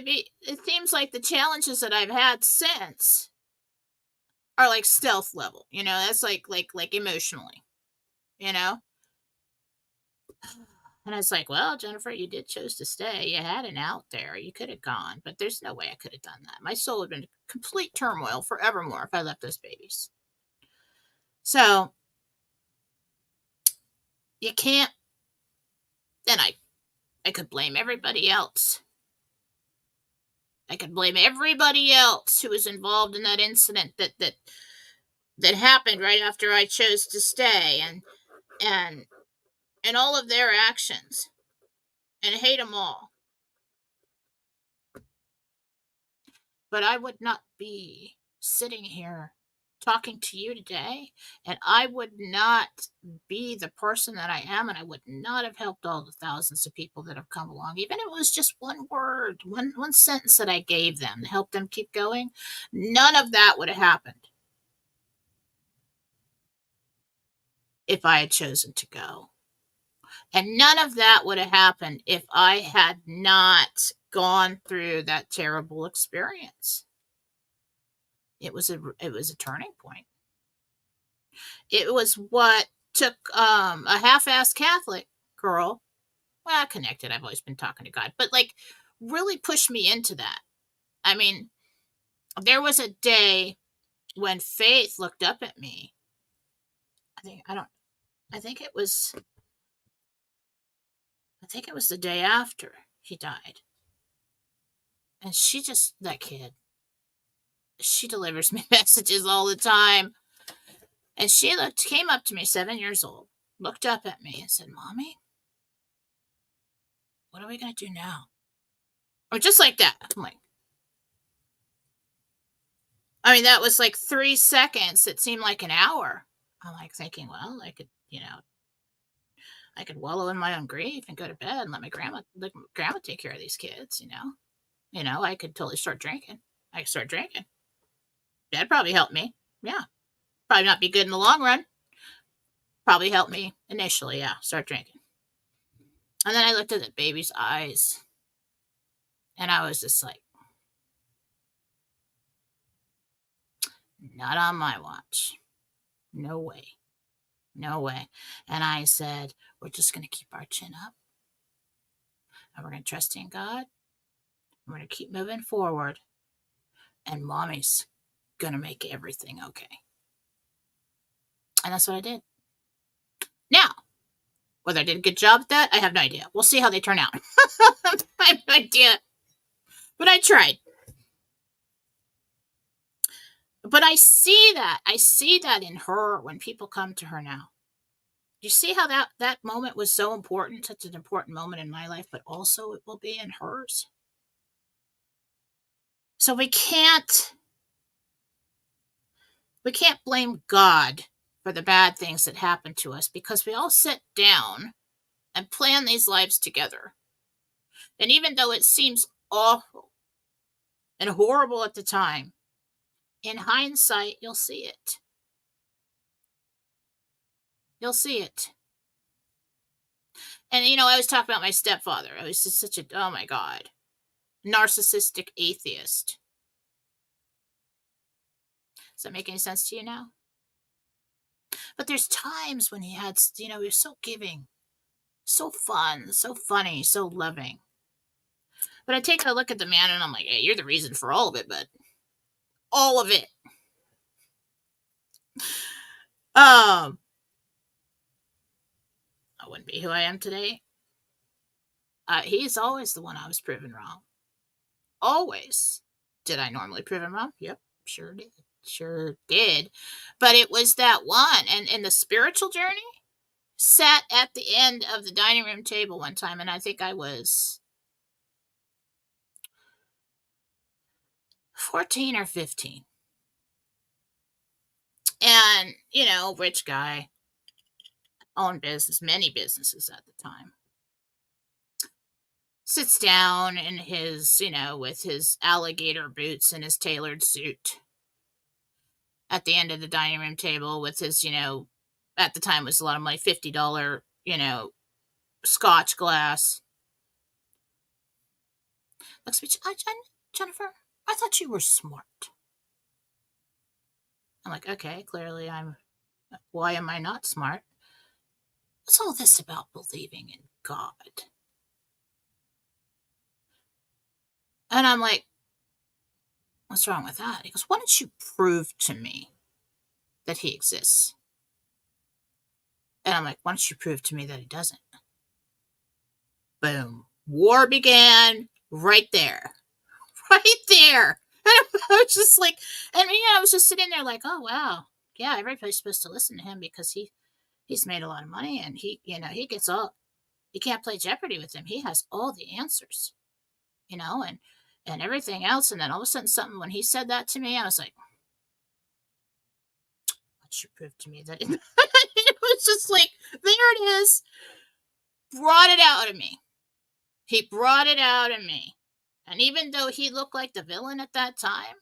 like the challenges that I've had since are like stealth level, that's like emotionally, And I was like, well, Jennifer, you did choose to stay. You had an out there. You could have gone, but there's no way I could have done that. My soul would have been in complete turmoil forevermore if I left those babies. So you can't, then I could blame everybody else. I could blame everybody else who was involved in that incident that happened right after I chose to stay, and all of their actions, and hate them all. But I would not be sitting here talking to you today, and I would not be the person that I am, and I would not have helped all the thousands of people that have come along, even if it was just one word, one sentence that I gave them to help them keep going. None of that would have happened if I had chosen to go. And none of that would have happened if I had not gone through that terrible experience. It was a turning point. It was what took a half-assed Catholic girl, well, connected, I've always been talking to God, but like really pushed me into that. I mean, there was a day when Faith looked up at me. I think it was the day after he died. And that kid, she delivers me messages all the time. And she came up to me, 7 years old, looked up at me and said, Mommy, what are we going to do now? Or just like that. I'm like, that was like 3 seconds. It seemed like an hour. I'm like thinking, well, I could wallow in my own grief and go to bed and let my grandma take care of these kids, I could totally start drinking. I could start drinking. That'd probably help me. Yeah. Probably not be good in the long run. Probably help me initially. Yeah. Start drinking. And then I looked at the baby's eyes and I was just like, not on my watch. No way. No way. And I said, we're just going to keep our chin up. And we're going to trust in God. We're going to keep moving forward. And mommy's going to make everything okay. And that's what I did. Now, whether I did a good job at that, I have no idea. We'll see how they turn out. I have no idea. But I tried. But I see that. I see that in her when people come to her now. You see how that moment was so important, such an important moment in my life, but also it will be in hers. So we can't blame God for the bad things that happen to us, because we all sit down and plan these lives together. And even though it seems awful and horrible at the time, in hindsight, you'll see it. You'll see it. And, I was talking about my stepfather. I was just such a, oh my God, narcissistic atheist. Does that make any sense to you now? But there's times when he was so giving, so fun, so funny, so loving. But I take a look at the man and I'm like, hey, you're the reason for all of it, bud. All of it. I wouldn't be who I am today. He's always the one I was proven wrong. Always. Did I normally prove him wrong? Yep, sure did. Sure did. But it was that one. And in the spiritual journey, sat at the end of the dining room table one time, and I think I was 14 or 15. And, rich guy, owned many businesses at the time. Sits down in his, with his alligator boots and his tailored suit at the end of the dining room table with his, at the time was a lot of money, $50, Scotch glass. Looks at me, Jennifer, I thought you were smart. I'm like, okay, clearly why am I not smart? What's all this about believing in God? And I'm like, what's wrong with that? He goes, why don't you prove to me that he exists? And I'm like, why don't you prove to me that he doesn't? Boom. War began right there. Right there. And I was just like, I was just sitting there like, oh, wow. Yeah, everybody's supposed to listen to him because he's made a lot of money and he gets all, you can't play Jeopardy with him. He has all the answers, and everything else. And then all of a sudden when he said that to me, I was like, what you prove to me that it was just like, there it is. Brought it out of me. He brought it out of me. And even though he looked like the villain at that time,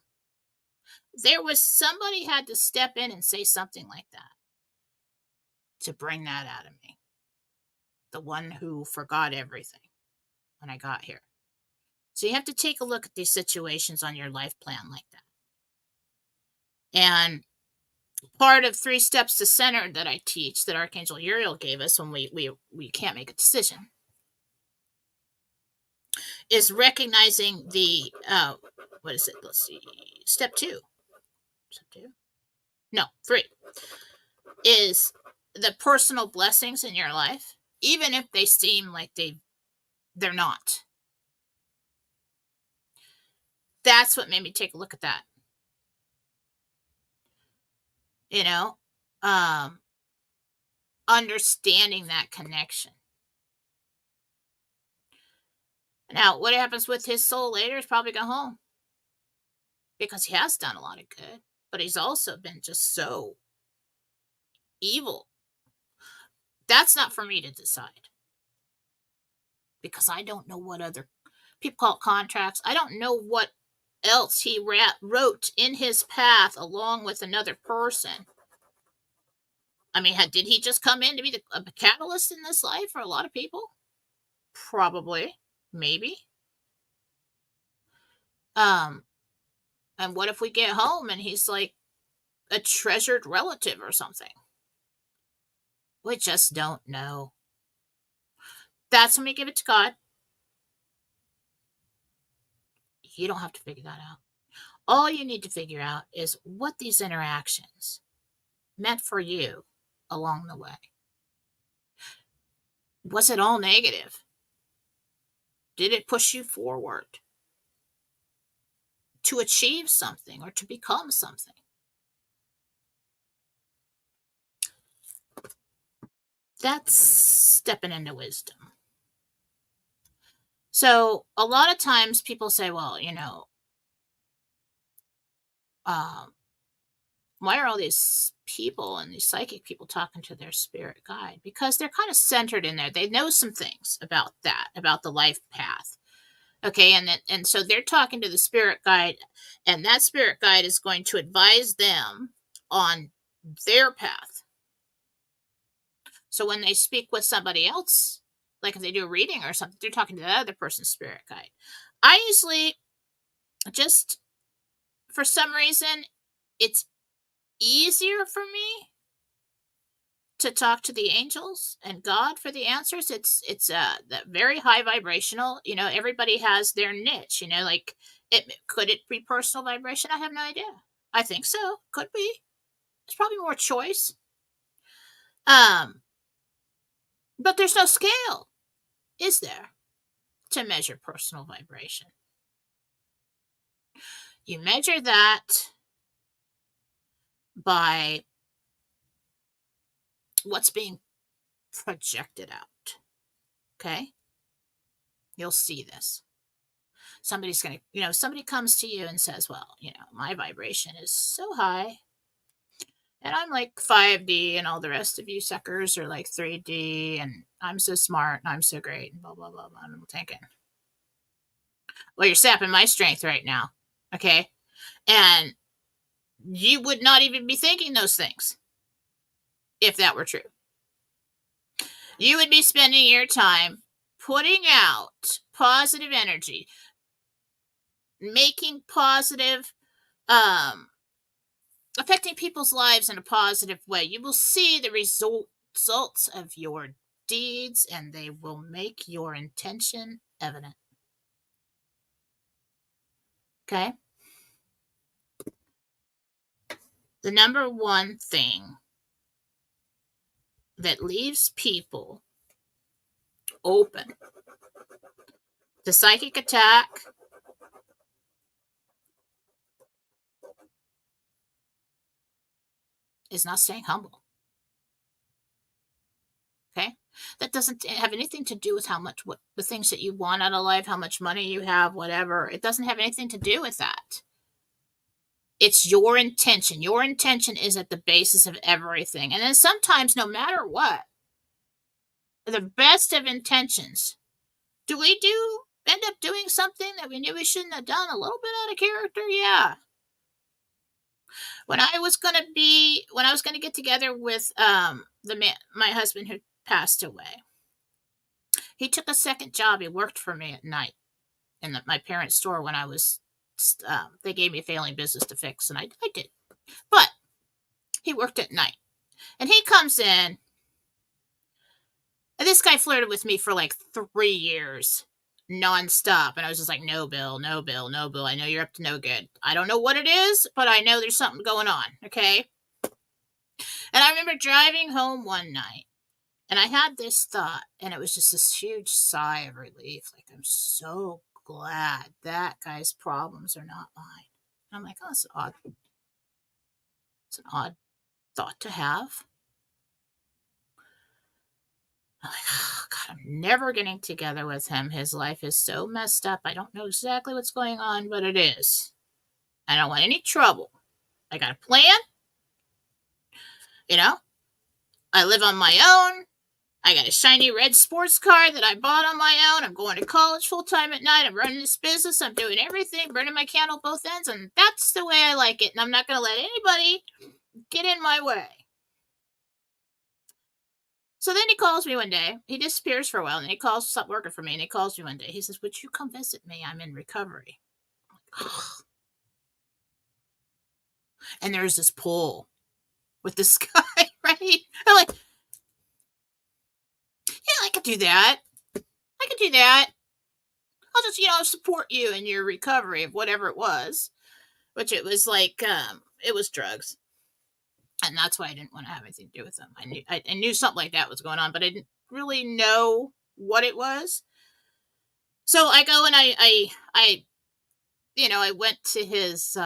there was somebody had to step in and say something like that to bring that out of me. The one who forgot everything when I got here. So you have to take a look at these situations on your life plan like that. And part of 3 Steps to Center that I teach, that Archangel Uriel gave us when we can't make a decision, is recognizing the, what is it? Let's see. Step 2. Step 2? No, 3. Is the personal blessings in your life, even if they seem like they're not. That's what made me take a look at that. Understanding that connection. Now, what happens with his soul later is probably go home. Because he has done a lot of good, but he's also been just so evil. That's not for me to decide. Because I don't know what other, people call it contracts. I don't know what else he wrote in his path along with another person. Did he just come in to be a catalyst in this life for a lot of people? Probably. Maybe. And what if we get home and he's like a treasured relative or something? We just don't know. That's when we give it to God. You don't have to figure that out. All you need to figure out is what these interactions meant for you along the way. Was it all negative? Did it push you forward to achieve something or to become something? That's stepping into wisdom. So a lot of times people say, well, why are all these people and these psychic people talking to their spirit guide? Because they're kind of centered in there. They know some things about that, about the life path. Okay, and so they're talking to the spirit guide, and that spirit guide is going to advise them on their path. So when they speak with somebody else, like if they do a reading or something, they're talking to that other person's spirit guide. I usually just, for some reason, it's easier for me to talk to the angels and God for the answers. It's that very high vibrational. Everybody has their niche. Like could it be personal vibration? I have no idea. I think so. Could be. There's probably more choice. But there's no scale, is there, to measure personal vibration? You measure that by what's being projected out. Okay? You'll see this. Somebody comes to you and says, well, my vibration is so high, and I'm like 5D, and all the rest of you suckers are like 3D, and I'm so smart, and I'm so great, and blah, blah, blah, blah. And I'm thinking, well, you're sapping my strength right now, okay? And you would not even be thinking those things if that were true. You would be spending your time putting out positive energy, making positive, affecting people's lives in a positive way. You will see the results of your deeds, and they will make your intention evident. Okay? The number one thing that leaves people open to psychic attack is not staying humble. Okay? That doesn't have anything to do with what the things that you want out of life, how much money you have, whatever. It doesn't have anything to do with that. It's your intention. Your intention is at the basis of everything. And then sometimes, no matter what, the best of intentions, do we end up doing something that we knew we shouldn't have done a little bit out of character? Yeah. When I was going to get together with my husband who passed away, he took a second job. He worked for me at night in my parents' store when I was, they gave me a failing business to fix, and I did. But he worked at night. And he comes in, and this guy flirted with me for like 3 years, nonstop. And I was just like, no, Bill, no, Bill, no, Bill. I know you're up to no good. I don't know what it is, but I know there's something going on, okay? And I remember driving home one night, and I had this thought, and it was just this huge sigh of relief. Like, I'm so glad that guy's problems are not mine. And I'm like, oh, it's odd. It's an odd thought to have. I'm like, oh, God, I'm never getting together with him. His life is so messed up. I don't know exactly what's going on, but it is. I don't want any trouble. I got a plan. I live on my own. I got a shiny red sports car that I bought on my own. I'm going to college full time at night. I'm running this business. I'm doing everything, burning my candle both ends. And that's the way I like it. And I'm not going to let anybody get in my way. So then he calls me one day. He disappears for a while, and then he calls, stop working for me, and he calls me one day. He says, would you come visit me? I'm in recovery. I'm like, oh. And there's this pull with this guy, right? I'm like, yeah, I could do that. I'll just, support you in your recovery of whatever it was, which it was like, it was drugs. And that's why I didn't want to have anything to do with them. I knew something like that was going on, but I didn't really know what it was. So I go and I went to his,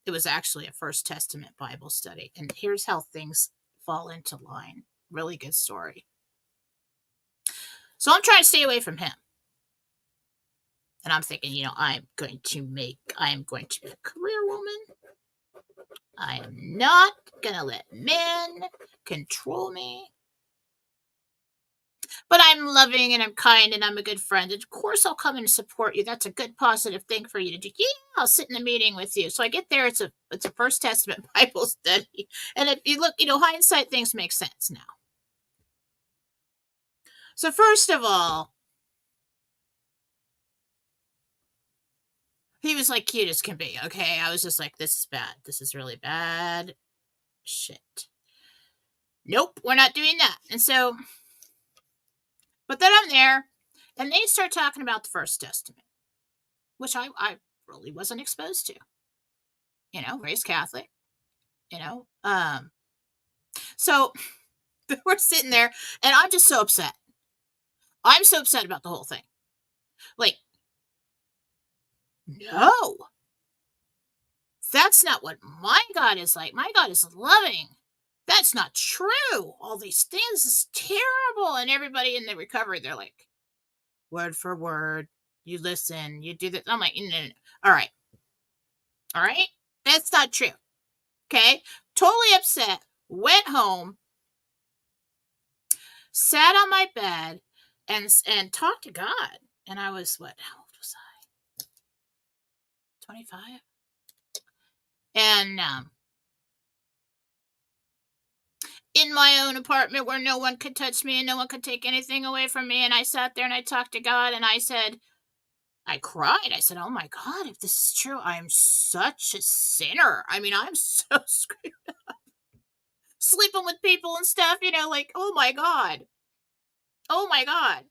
it was actually a First Testament Bible study. And here's how things fall into line. Really good story. So I'm trying to stay away from him. And I'm thinking, I am going to be a career woman. I am not going to let men control me. But I'm loving and I'm kind and I'm a good friend. And of course, I'll come and support you. That's a good, positive thing for you to do. Yeah, I'll sit in a meeting with you. So I get there. It's a First Testament Bible study. And if you look, hindsight, things make sense now. So first of all, he was like cute as can be. Okay, I was just like, this is bad. This is really bad. Shit. Nope, we're not doing that. And so, but then I'm there, and they start talking about the First Testament, which I really wasn't exposed to. Raised Catholic. So we're sitting there, and I'm just so upset. I'm so upset about the whole thing. Like, no, that's not what my God is like. My God is loving. That's not true. All these things is terrible. And everybody in the recovery, they're like, word for word, you listen, you do that. I'm like, no. All right. That's not true. Okay. Totally upset. Went home, sat on my bed, and talked to God. And I was, how old was I? 25. And in my own apartment where no one could touch me and no one could take anything away from me. And I sat there and I talked to God and I cried. I said, oh my God, if this is true, I am such a sinner. I mean, I'm so screwed up. Sleeping with people and stuff, like, oh my God. Oh my God.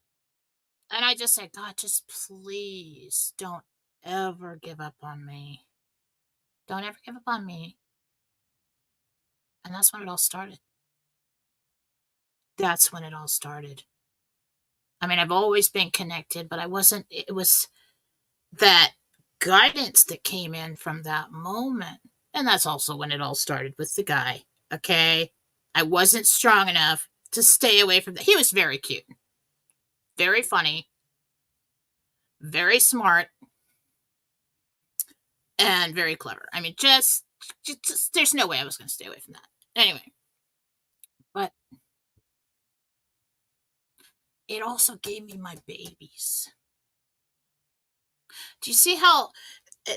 And I just said, God, just please don't ever give up on me. Don't ever give up on me. And that's when it all started. That's when it all started. I mean, I've always been connected, but it was that guidance that came in from that moment. And that's also when it all started with the guy. Okay. I wasn't strong enough to stay away from that. He was very cute, very funny, very smart, and very clever. I mean, just there's no way I was going to stay away from that. Anyway, but it also gave me my babies. Do you see how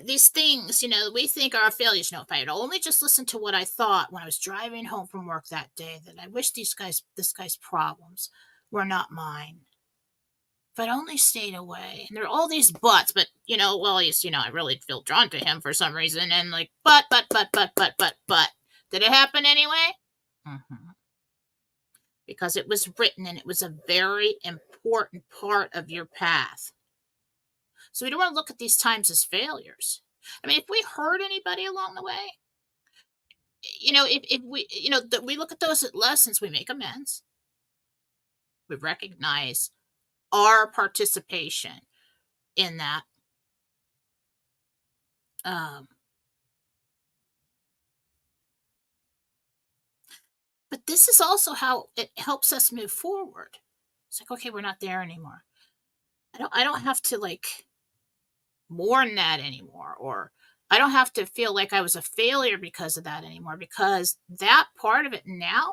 these things, we think are failures? If I had only just listened to what I thought when I was driving home from work that day, that I wish this guy's problems were not mine. If I'd only stayed away. And there are all these buts, but, I really feel drawn to him for some reason. And like, but. Did it happen anyway? Mm-hmm. Because it was written and it was a very important part of your path. So we don't want to look at these times as failures. I mean, if we hurt anybody along the way, if we, we look at those as lessons, we make amends. We recognize our participation in that. But this is also how it helps us move forward. It's like, okay, we're not there anymore. I don't have to mourn that anymore, or I don't have to feel like I was a failure because of that anymore, because that part of it now,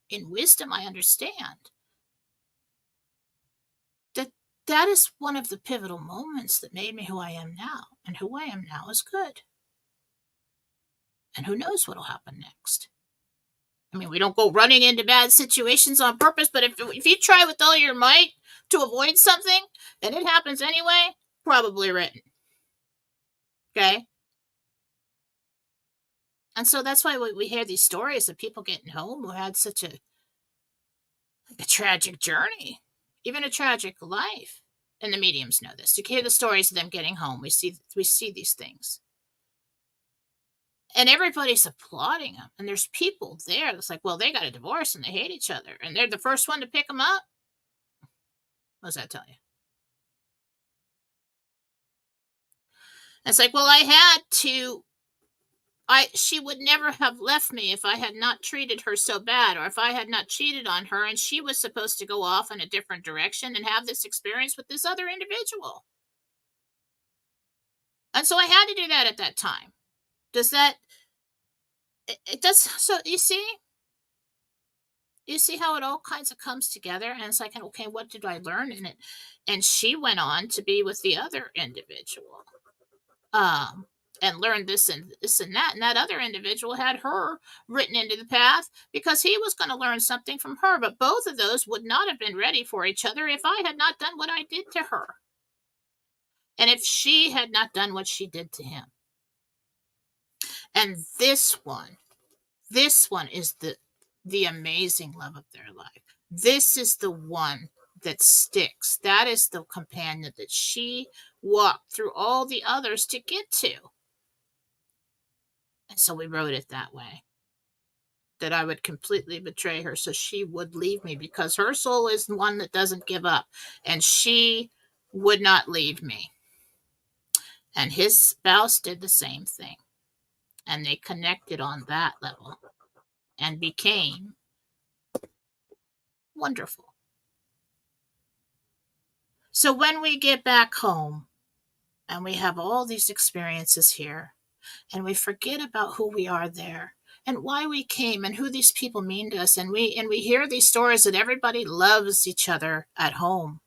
in wisdom, I understand that is one of the pivotal moments that made me who I am now, and who I am now is good. And who knows what'll happen next. I mean, we don't go running into bad situations on purpose, but if you try with all your might to avoid something, and it happens anyway, probably written. Okay? And so that's why we hear these stories of people getting home who had such a tragic journey, even a tragic life. and the mediums know this. You hear the stories of them getting home. We see these things. And everybody's applauding them. And there's people there that's like, well, they got a divorce and they hate each other. And they're the first one to pick them up. What does that tell you? It's like, well, she would never have left me if I had not treated her so bad, or if I had not cheated on her, and she was supposed to go off in a different direction and have this experience with this other individual. And so I had to do that at that time. It does, so you see how it all kinds of comes together, and it's like, okay, what did I learn in it? And she went on to be with the other individual. And learned this and that. And that other individual had her written into the path because he was going to learn something from her. But both of those would not have been ready for each other if I had not done what I did to her. And if she had not done what she did to him. And this one is the amazing love of their life. This is the one that sticks. That is the companion that she walked through all the others to get to. And so we wrote it that way, that I would completely betray her so she would leave me, because her soul is the one that doesn't give up, and she would not leave me. And his spouse did the same thing, and they connected on that level and became wonderful. So when we get back home and we have all these experiences here, and we forget about who we are there and why we came and who these people mean to us, and we hear these stories that everybody loves each other at home.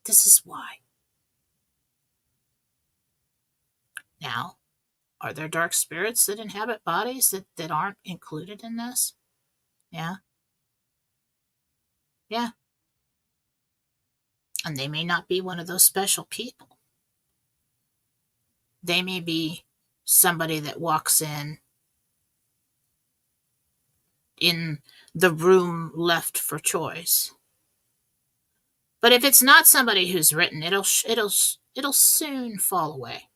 This is why. Now, are there dark spirits that inhabit bodies that aren't included in this? Yeah. Yeah. And they may not be one of those special people. They may be somebody that walks in the room left for choice. But if it's not somebody who's written, it'll soon fall away.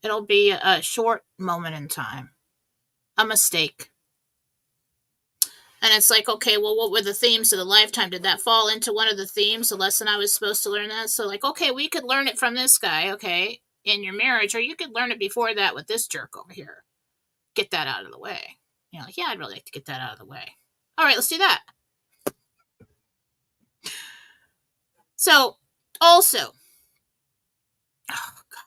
It'll be a short moment in time, a mistake. And it's like, okay, well, what were the themes of the lifetime? Did that fall into one of the themes, the lesson I was supposed to learn that? So like, okay, we could learn it from this guy, okay, in your marriage, or you could learn it before that with this jerk over here. Get that out of the way. You know, like, yeah, I'd really like to get that out of the way. All right, let's do that. So, also, oh, God.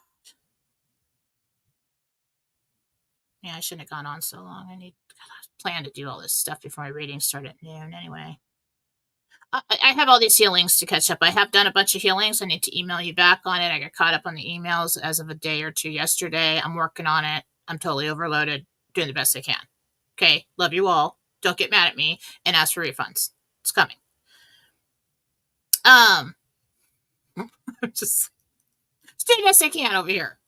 Yeah, I shouldn't have gone on so long. I plan to do all this stuff before my readings start at noon anyway. I have all these healings to catch up. I have done a bunch of healings. I need to email you back on it. I got caught up on the emails as of a day or two yesterday. I'm working on it. I'm totally overloaded, doing the best I can. Okay, love you all. Don't get mad at me and ask for refunds. It's coming. Just doing the best I can over here.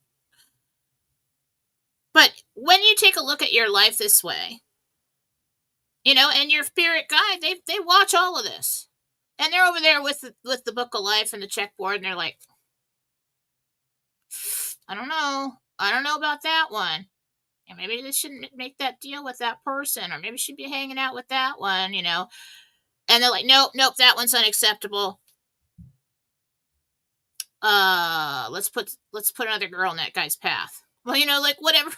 But when you take a look at your life this way, you know, and your spirit guide, they watch all of this. And they're over there with the book of life and the checkboard, and they're like, I don't know about that one. And maybe they shouldn't make that deal with that person, or maybe she'd be hanging out with that one, you know. And they're like, nope, that one's unacceptable. Let's put another girl in that guy's path. Well, you know, like, whatever.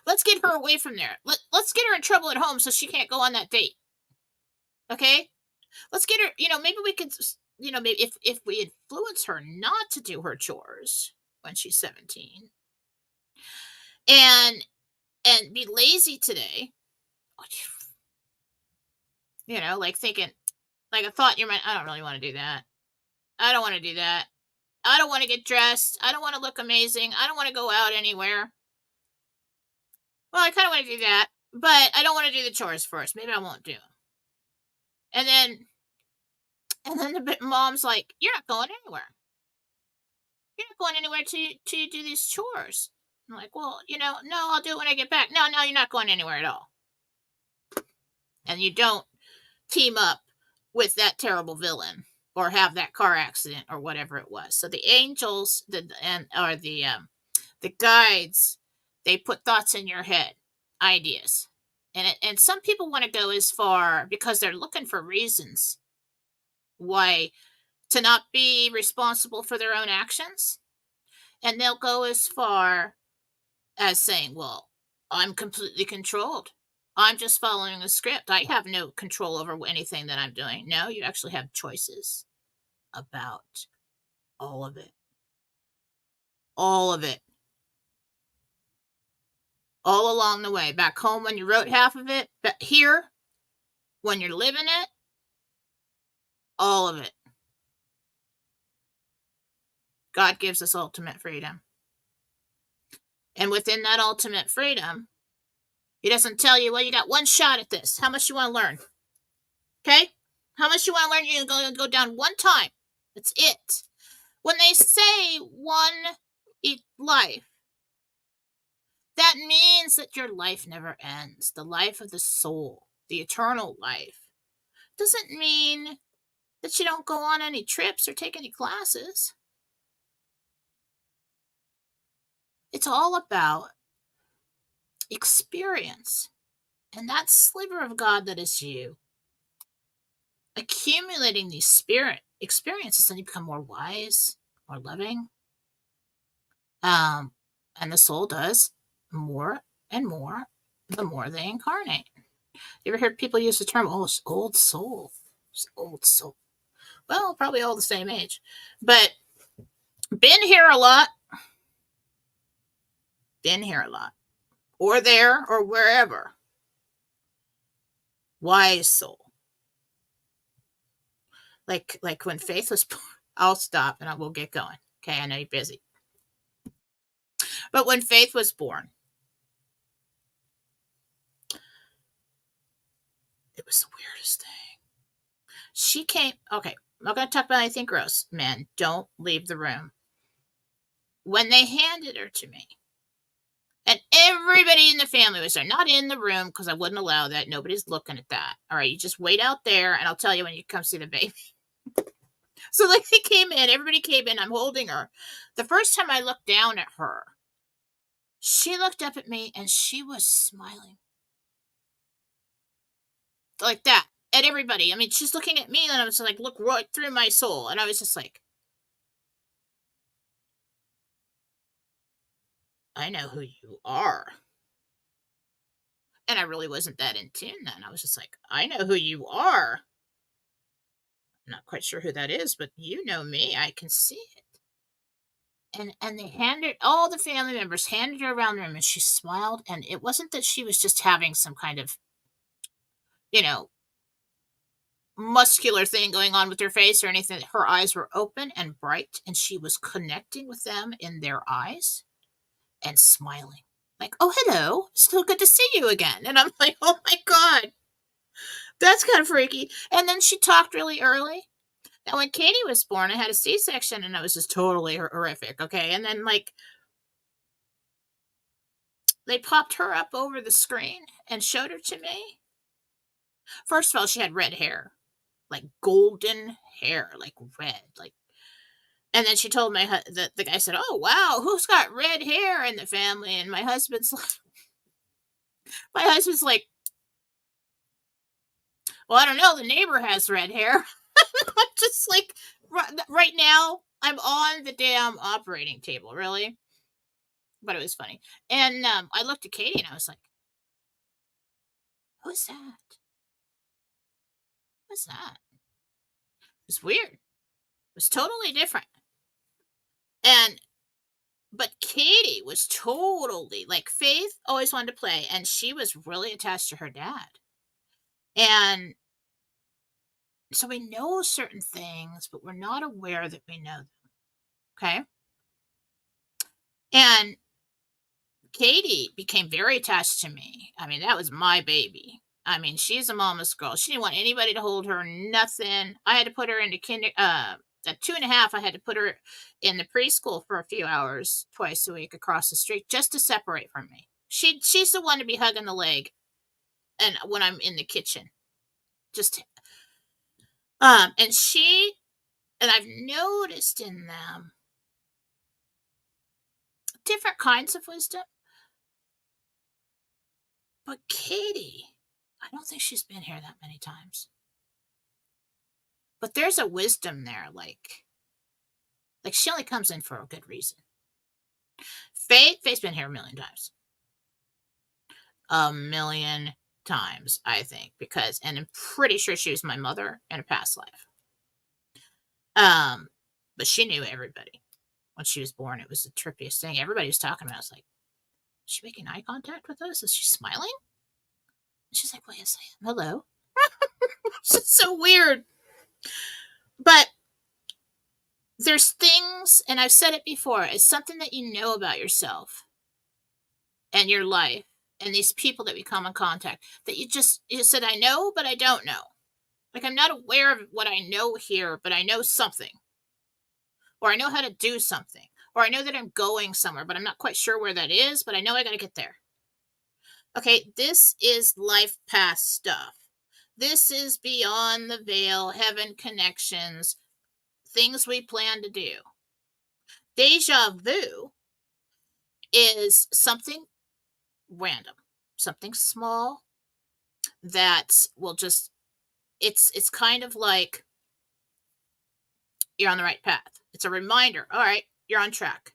Let's get her away from there. Let's get her in trouble at home so she can't go on that date. Okay? Let's get her, you know, maybe we could, you know, maybe if we influence her not to do her chores when she's 17 and be lazy today, you know, like thinking, like a thought in your mind, I don't really want to do that. I don't want to do that. I don't want to get dressed. I don't want to look amazing. I don't want to go out anywhere. Well, I kind of want to do that, but I don't want to do the chores first. Maybe I won't do them. And then the mom's like, you're not going anywhere. You're not going anywhere till you do these chores. I'm like, well, you know, no, I'll do it when I get back. No, you're not going anywhere at all. And you don't team up with that terrible villain. or have that car accident or whatever it was. So the angels the guides, they put thoughts in your head, ideas. And some people want to go as far because they're looking for reasons why to not be responsible for their own actions. And they'll go as far as saying, well, I'm completely controlled. I'm just following a script. I have no control over anything that I'm doing. No, you actually have choices about all of it. All of it. All along the way. Back home when you wrote half of it, but here, when you're living it, all of it. God gives us ultimate freedom. And within that ultimate freedom, he doesn't tell you, well, you got one shot at this. How much you want to learn? Okay? How much you want to learn? You're going to go down one time. That's it. When they say one life, that means that your life never ends. The life of the soul, the eternal life, doesn't mean that you don't go on any trips or take any classes. It's all about experience. And that sliver of God that is you, accumulating these spirit experiences, and you become more wise, more loving. And the soul does more and more the more they incarnate. You ever heard people use the term, oh, it's old soul? It's old soul. Well, probably all the same age. But been here a lot. Been here a lot. Or there or wherever. Wise soul. Like when Faith was born. I'll stop and I will get going. Okay, I know you're busy. But when Faith was born, it was the weirdest thing. She came, okay, I'm not going to talk about anything gross. Men, don't leave the room. When they handed her to me, and everybody in the family was there, not in the room because I wouldn't allow that. Nobody's looking at that. All right, you just wait out there and I'll tell you when you come see the baby. So like they came in, everybody came in, I'm holding her. The first time I looked down at her, she looked up at me and she was smiling. Like that. At everybody. I mean, she's looking at me and I was like, look right through my soul. And I was just like, I know who you are. And I really wasn't that in tune then. I was just like, I know who you are. I'm not quite sure who that is, but you know me. I can see it. And they handed, all the family members handed her around the room and she smiled. And it wasn't that she was just having some kind of, muscular thing going on with her face or anything. Her eyes were open and bright and she was connecting with them in their eyes and smiling. Like, oh, hello, so good to see you again. And I'm like, oh my God, that's kind of freaky. And then she talked really early. Now, when Katie was born, I had a C-section and it was just totally horrific, okay? And then, they popped her up over the screen and showed her to me. First of all, she had red hair, like golden hair, like red, and then she told the guy said, oh, wow, who's got red hair in the family? And my husband's like, well, I don't know. The neighbor has red hair. I'm just like, right now, I'm on the damn operating table, really. But it was funny. And I looked at Katie and I was like, who's that? What's that? It was weird. It was totally different. But Katie was totally, like, Faith always wanted to play, and she was really attached to her dad. And so we know certain things, but we're not aware that we know them. Okay? And Katie became very attached to me. I mean, that was my baby. I mean, she's a mama's girl. She didn't want anybody to hold her, nothing. I had to put her into at 2.5, I had to put her in the preschool for a few hours twice a week across the street just to separate from me. She's the one to be hugging the leg, and when I'm in the kitchen, just and she And I've noticed in them different kinds of wisdom. But Katie, I don't think she's been here that many times. But there's a wisdom there, like she only comes in for a good reason. Faith's been here a million times. A million times, I think, and I'm pretty sure she was my mother in a past life. But she knew everybody. When she was born, it was the trippiest thing. Everybody was talking about it. I was like, is she making eye contact with us? Is she smiling? And she's like, well, yes, I am. Hello. It's so weird. But there's things, and I've said it before, it's something that you know about yourself and your life and these people that we come in contact that you said, I know, but I don't know. Like, I'm not aware of what I know here, but I know something. Or I know how to do something. Or I know that I'm going somewhere, but I'm not quite sure where that is, but I know I got to get there. Okay, this is life path stuff. This is beyond the veil, heaven connections, things we plan to do. Deja vu is something random, something small that will just, it's kind of like you're on the right path. It's a reminder. All right, you're on track.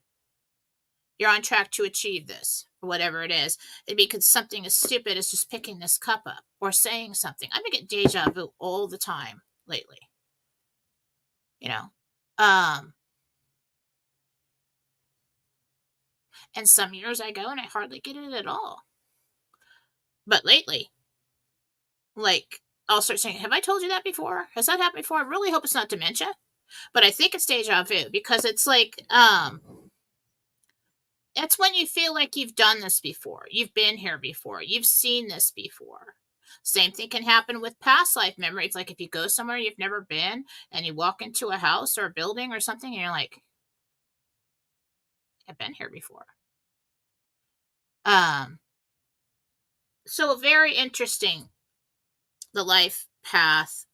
You're on track to achieve this, or whatever it is. It'd be because something as stupid as just picking this cup up or saying something. I've been getting deja vu all the time lately. And some years I go and I hardly get it at all. But lately, like, I'll start saying, have I told you that before? Has that happened before? I really hope it's not dementia. But I think it's deja vu because it's like, it's when you feel like you've done this before. You've been here before. You've seen this before. Same thing can happen with past life memory. It's like if you go somewhere you've never been and you walk into a house or a building or something and you're like, I've been here before. So very interesting, the life path,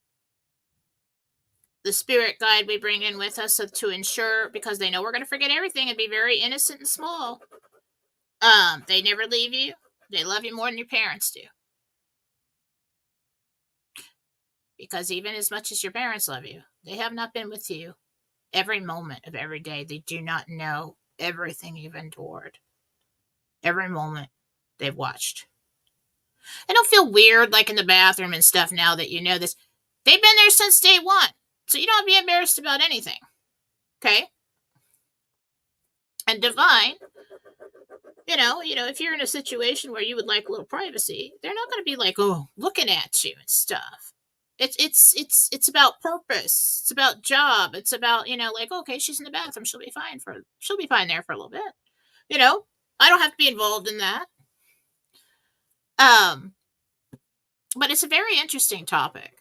the spirit guide we bring in with us to ensure, because they know we're going to forget everything and be very innocent and small. They never leave you. They love you more than your parents do. Because even as much as your parents love you, they have not been with you every moment of every day. They do not know everything you've endured. Every moment they've watched. I don't feel weird like in the bathroom and stuff now that you know this. They've been there since day one. So you don't have to be embarrassed about anything. Okay? And divine, if you're in a situation where you would like a little privacy, they're not going to be like, oh, looking at you and stuff. It's about purpose. It's about job. It's about, like, okay, she's in the bathroom. She'll be fine there for a little bit. I don't have to be involved in that. But it's a very interesting topic.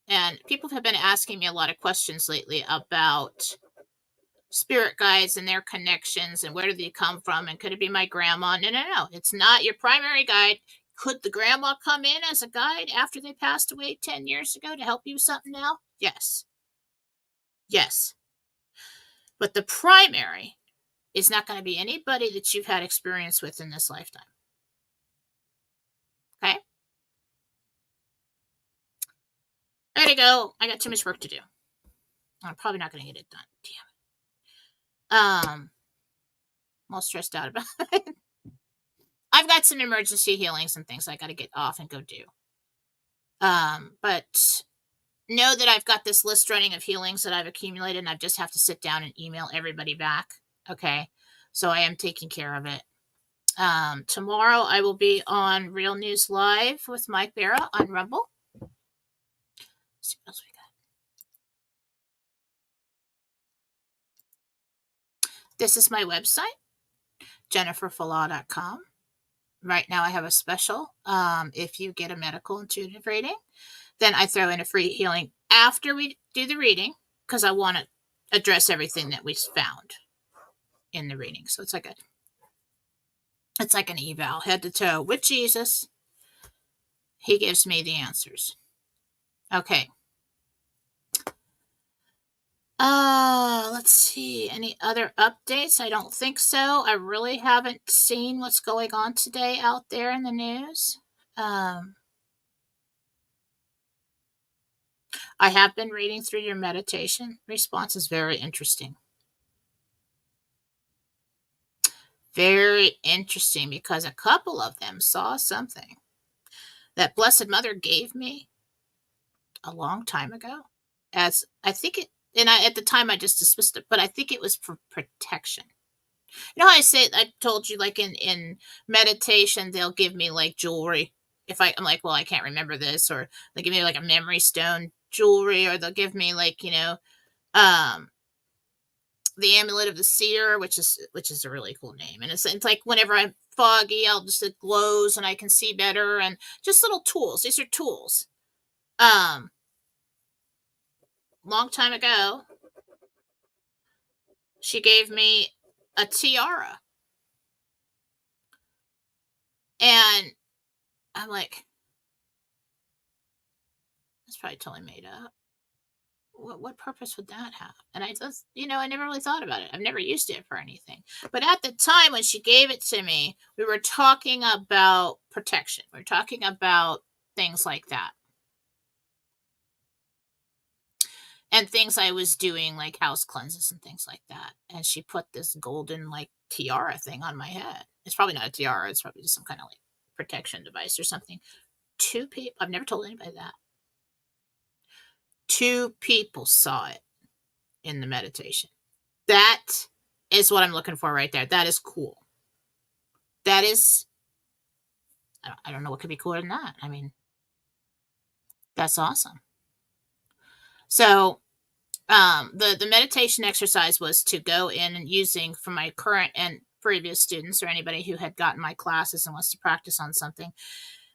And people have been asking me a lot of questions lately about spirit guides and their connections and where do they come from and could it be my grandma? No. It's not your primary guide. Could the grandma come in as a guide after they passed away 10 years ago to help you with something now? Yes. But the primary is not going to be anybody that you've had experience with in this lifetime. Okay? I gotta go. I got too much work to do. I'm probably not going to get it done. Damn it. I'm all stressed out about it. I've got some emergency healings and things I got to get off and go do. But know that I've got this list running of healings that I've accumulated, and I just have to sit down and email everybody back. Okay? So I am taking care of it. Tomorrow I will be on Real News Live with Mike Barra on Rumble. Let's see what else we got. This is my website, jenniferfallaw.com. Right now I have a special. If you get a medical intuitive reading, then I throw in a free healing after we do the reading, because I want to address everything that we found in the reading. So it's like an eval, head to toe, with Jesus. He gives me the answers. Okay. Let's see. Any other updates? I don't think so. I really haven't seen what's going on today out there in the news. I have been reading through your meditation response. Is very interesting. Very interesting because a couple of them saw something that Blessed Mother gave me a long time ago. As I think it, and at the time I just dismissed it, but I think it was for protection. You know how I told you, like in meditation, they'll give me like jewelry. If I'm like, well, I can't remember this, or they give me like a memory stone jewelry, or they'll give me like, um, the amulet of the seer, which is a really cool name. And it's like whenever I'm foggy, it glows and I can see better, and just little tools. These are tools. Long time ago, she gave me a tiara. And I'm like, that's probably totally made up. What purpose would that have? And I just, I never really thought about it. I've never used it for anything. But at the time when she gave it to me, we were talking about protection. We were talking about things like that. And things I was doing, like house cleanses and things like that. And she put this golden, like, tiara thing on my head. It's probably not a tiara. It's probably just some kind of, like, protection device or something. 2 people, I've never told anybody that. 2 people saw it in the meditation. That is what I'm looking for right there. That is cool. That is, I don't know what could be cooler than that. I mean, that's awesome. So, the meditation exercise was to go in and using for my current and previous students, or anybody who had gotten my classes and wants to practice on something,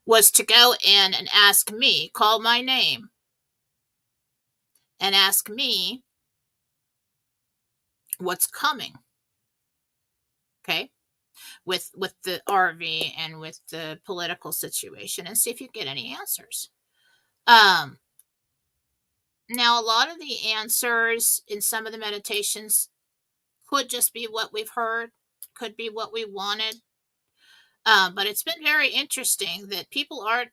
was to go in and ask me, call my name, and ask me what's coming. Okay. With the RV and with the political situation, and see if you get any answers. Now, a lot of the answers in some of the meditations could just be what we've heard, could be what we wanted. But it's been very interesting that people aren't,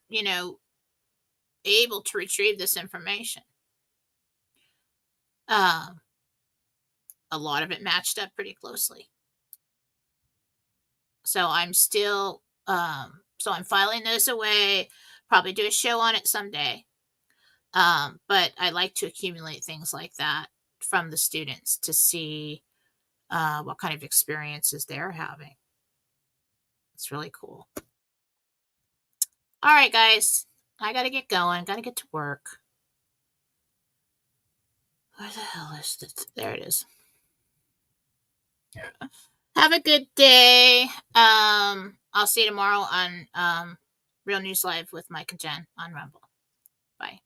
able to retrieve this information. A lot of it matched up pretty closely. So I'm still, so I'm filing those away, probably do a show on it someday. But I like to accumulate things like that from the students to see what kind of experiences they're having. It's really cool. All right, guys, I got to get going. Got to get to work. Where the hell is it? There it is. Have a good day. I'll see you tomorrow on Real News Live with Mike and Jen on Rumble. Bye.